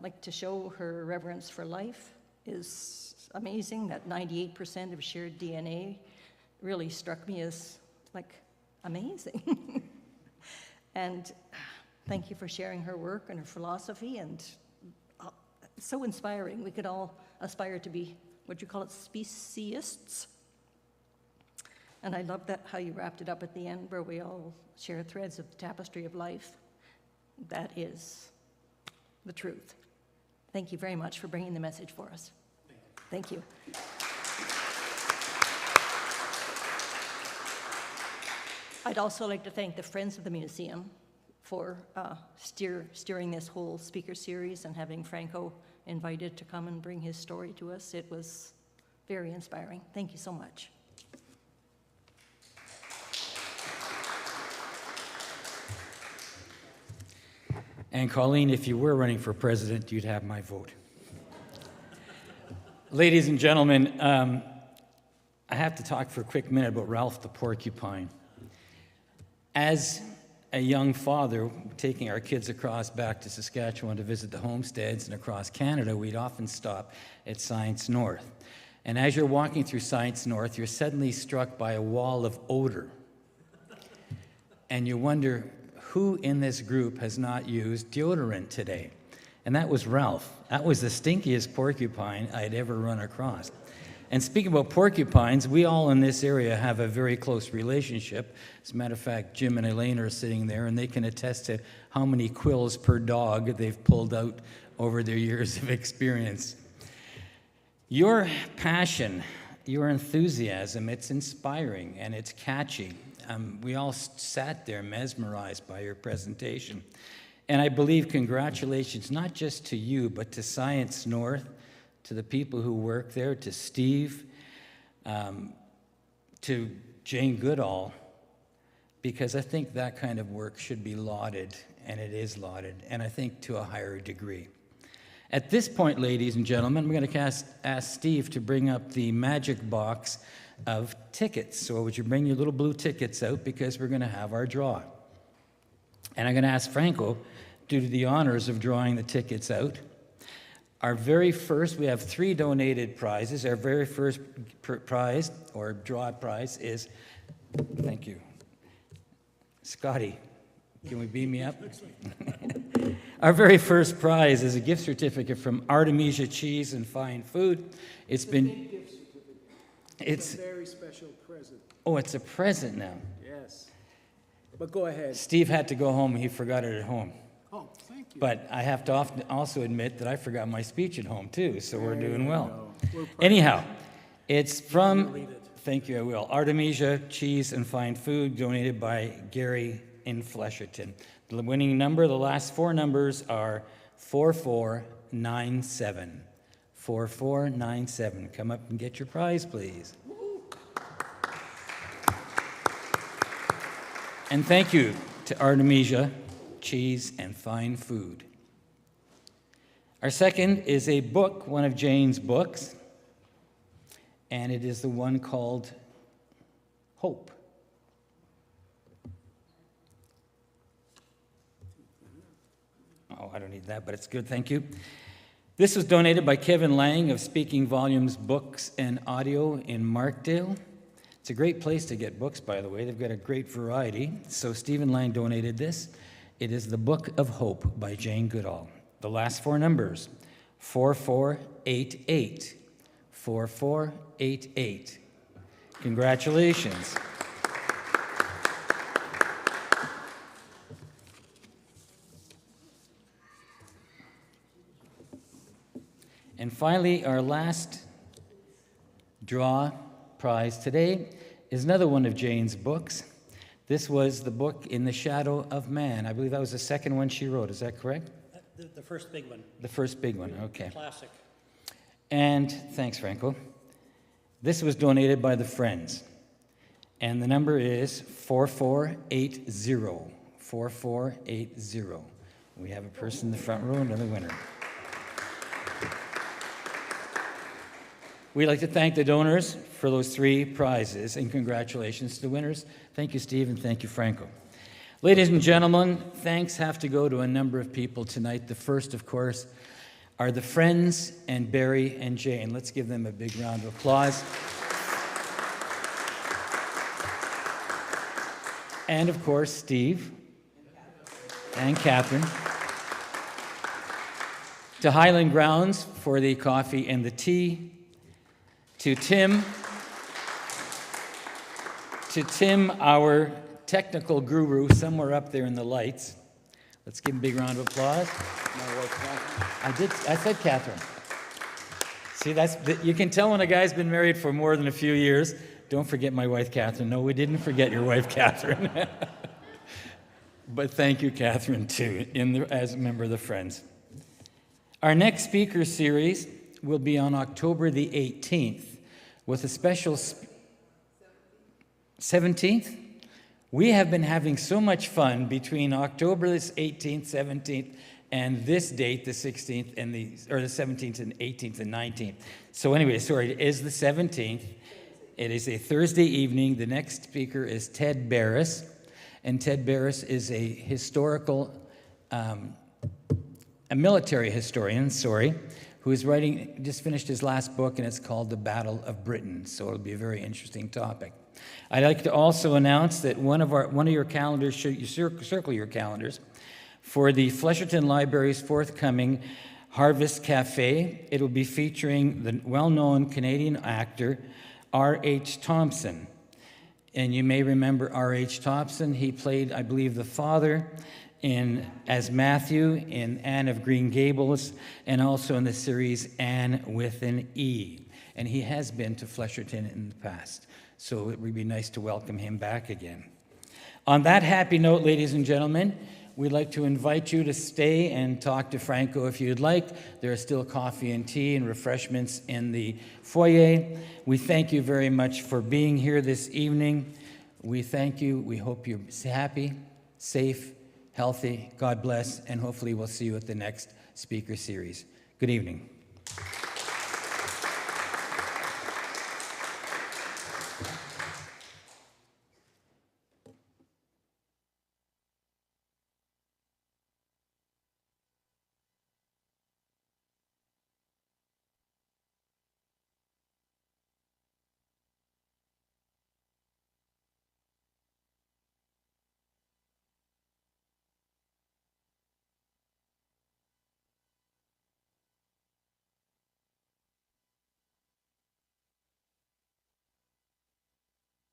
like to show her reverence for life is amazing. That 98% of shared DNA really struck me as like amazing. And thank you for sharing her work and her philosophy, and so inspiring. We could all aspire to be, what you call it, speciesists. And I love that how you wrapped it up at the end, where we all share threads of the tapestry of life. That is the truth. Thank you very much for bringing the message for us. Thank you. I'd also like to thank the Friends of the Museum for steering this whole speaker series and having Franco invited to come and bring his story to us. It was very inspiring. Thank you so much. And Colleen, if you were running for president, you'd have my vote. Ladies and gentlemen, I have to talk for a quick minute about Ralph the porcupine. As a young father, taking our kids across back to Saskatchewan to visit the homesteads and across Canada, we'd often stop at Science North. And as you're walking through Science North, you're suddenly struck by a wall of odor. And you wonder, who in this group has not used deodorant today? And that was Ralph. That was the stinkiest porcupine I'd ever run across. And speaking about porcupines, we all in this area have a very close relationship. As a matter of fact, Jim and Elaine are sitting there, and they can attest to how many quills per dog they've pulled out over their years of experience. Your passion, your enthusiasm, it's inspiring and it's catchy. We all sat there mesmerized by your presentation. And I believe congratulations, not just to you, but to Science North, to the people who work there, to Steve, to Jane Goodall, because I think that kind of work should be lauded, and it is lauded, and I think to a higher degree. At this point, ladies and gentlemen, I'm going to ask Steve to bring up the magic box of tickets. So would you bring your little blue tickets out, because we're going to have our draw. And I'm going to ask Franco to do the honors of drawing the tickets out. Our very first, we have 3 donated prizes. Our very first prize, or draw prize, is, thank you, Scotty, can we beam me up? Our very first prize is a gift certificate from Artemisia Cheese and Fine Food. It's been, it's a very special present. Oh, it's a present now. Yes. But go ahead. Steve had to go home. He forgot it at home. Oh, thank you. But I have to also admit that I forgot my speech at home, too, so we're doing well. We're proud. Anyhow, it's from, Read it. thank you, I will, Artemisia Cheese and Fine Food, donated by Gary in Flesherton. The winning number, the last 4 numbers are 4497. 4497. Come up and get your prize, please. And thank you to Artemisia Cheese and Fine Food. Our second is a book, one of Jane's books, and it is the one called Hope. Oh, I don't need that, but it's good, thank you. This was donated by Kevin Lang of Speaking Volumes Books and Audio in Markdale. It's a great place to get books, by the way. They've got a great variety. So Stephen Lang donated this. It is The Book of Hope by Jane Goodall. The last four numbers, 4488. 4488. Congratulations. And finally, our last draw prize today is another one of Jane's books. This was the book In the Shadow of Man. I believe that was the second one she wrote. Is that correct? The first big one. The first big one, okay. Classic. And thanks, Franco. This was donated by the Friends. And the number is 4480. 4480. We have a person in the front row, another winner. We'd like to thank the donors for those three prizes, and congratulations to the winners. Thank you, Steve, and thank you, Franco. Ladies and gentlemen, thanks have to go to a number of people tonight. The first, of course, are the Friends and Barry and Jane. Let's give them a big round of applause. And, of course, Steve and Catherine. To Highland Grounds for the coffee and the tea. To Tim, our technical guru, somewhere up there in the lights. Let's give him a big round of applause. My wife, Catherine. I said Catherine. See, you can tell when a guy's been married for more than a few years. Don't forget my wife, Catherine. No, we didn't forget your wife, Catherine. But thank you, Catherine, too, as a member of the Friends. Our next speaker series will be on October the 18th with a special 17th. We have been having so much fun between October the 18th, 17th, and this date, the 16th, and the 17th and 18th and 19th. So anyway, sorry, it is the 17th. It is a Thursday evening. The next speaker is Ted Barris, and Ted Barris is a historical, a military historian, who is just finished his last book, and it's called The Battle of Britain. So it'll be a very interesting topic. I'd like to also announce that one of your calendars, circle your calendars, for the Flesherton Library's forthcoming Harvest Cafe. It'll be featuring the well-known Canadian actor R.H. Thompson. And you may remember R.H. Thompson. He played, I believe, the father as Matthew in Anne of Green Gables, and also in the series Anne with an E. And he has been to Flesherton in the past, so it would be nice to welcome him back again. On that happy note, ladies and gentlemen, we'd like to invite you to stay and talk to Franco if you'd like. There is still coffee and tea and refreshments in the foyer. We thank you very much for being here this evening. We thank you. We hope you're happy, safe, healthy. God bless, and hopefully we'll see you at the next speaker series. Good evening.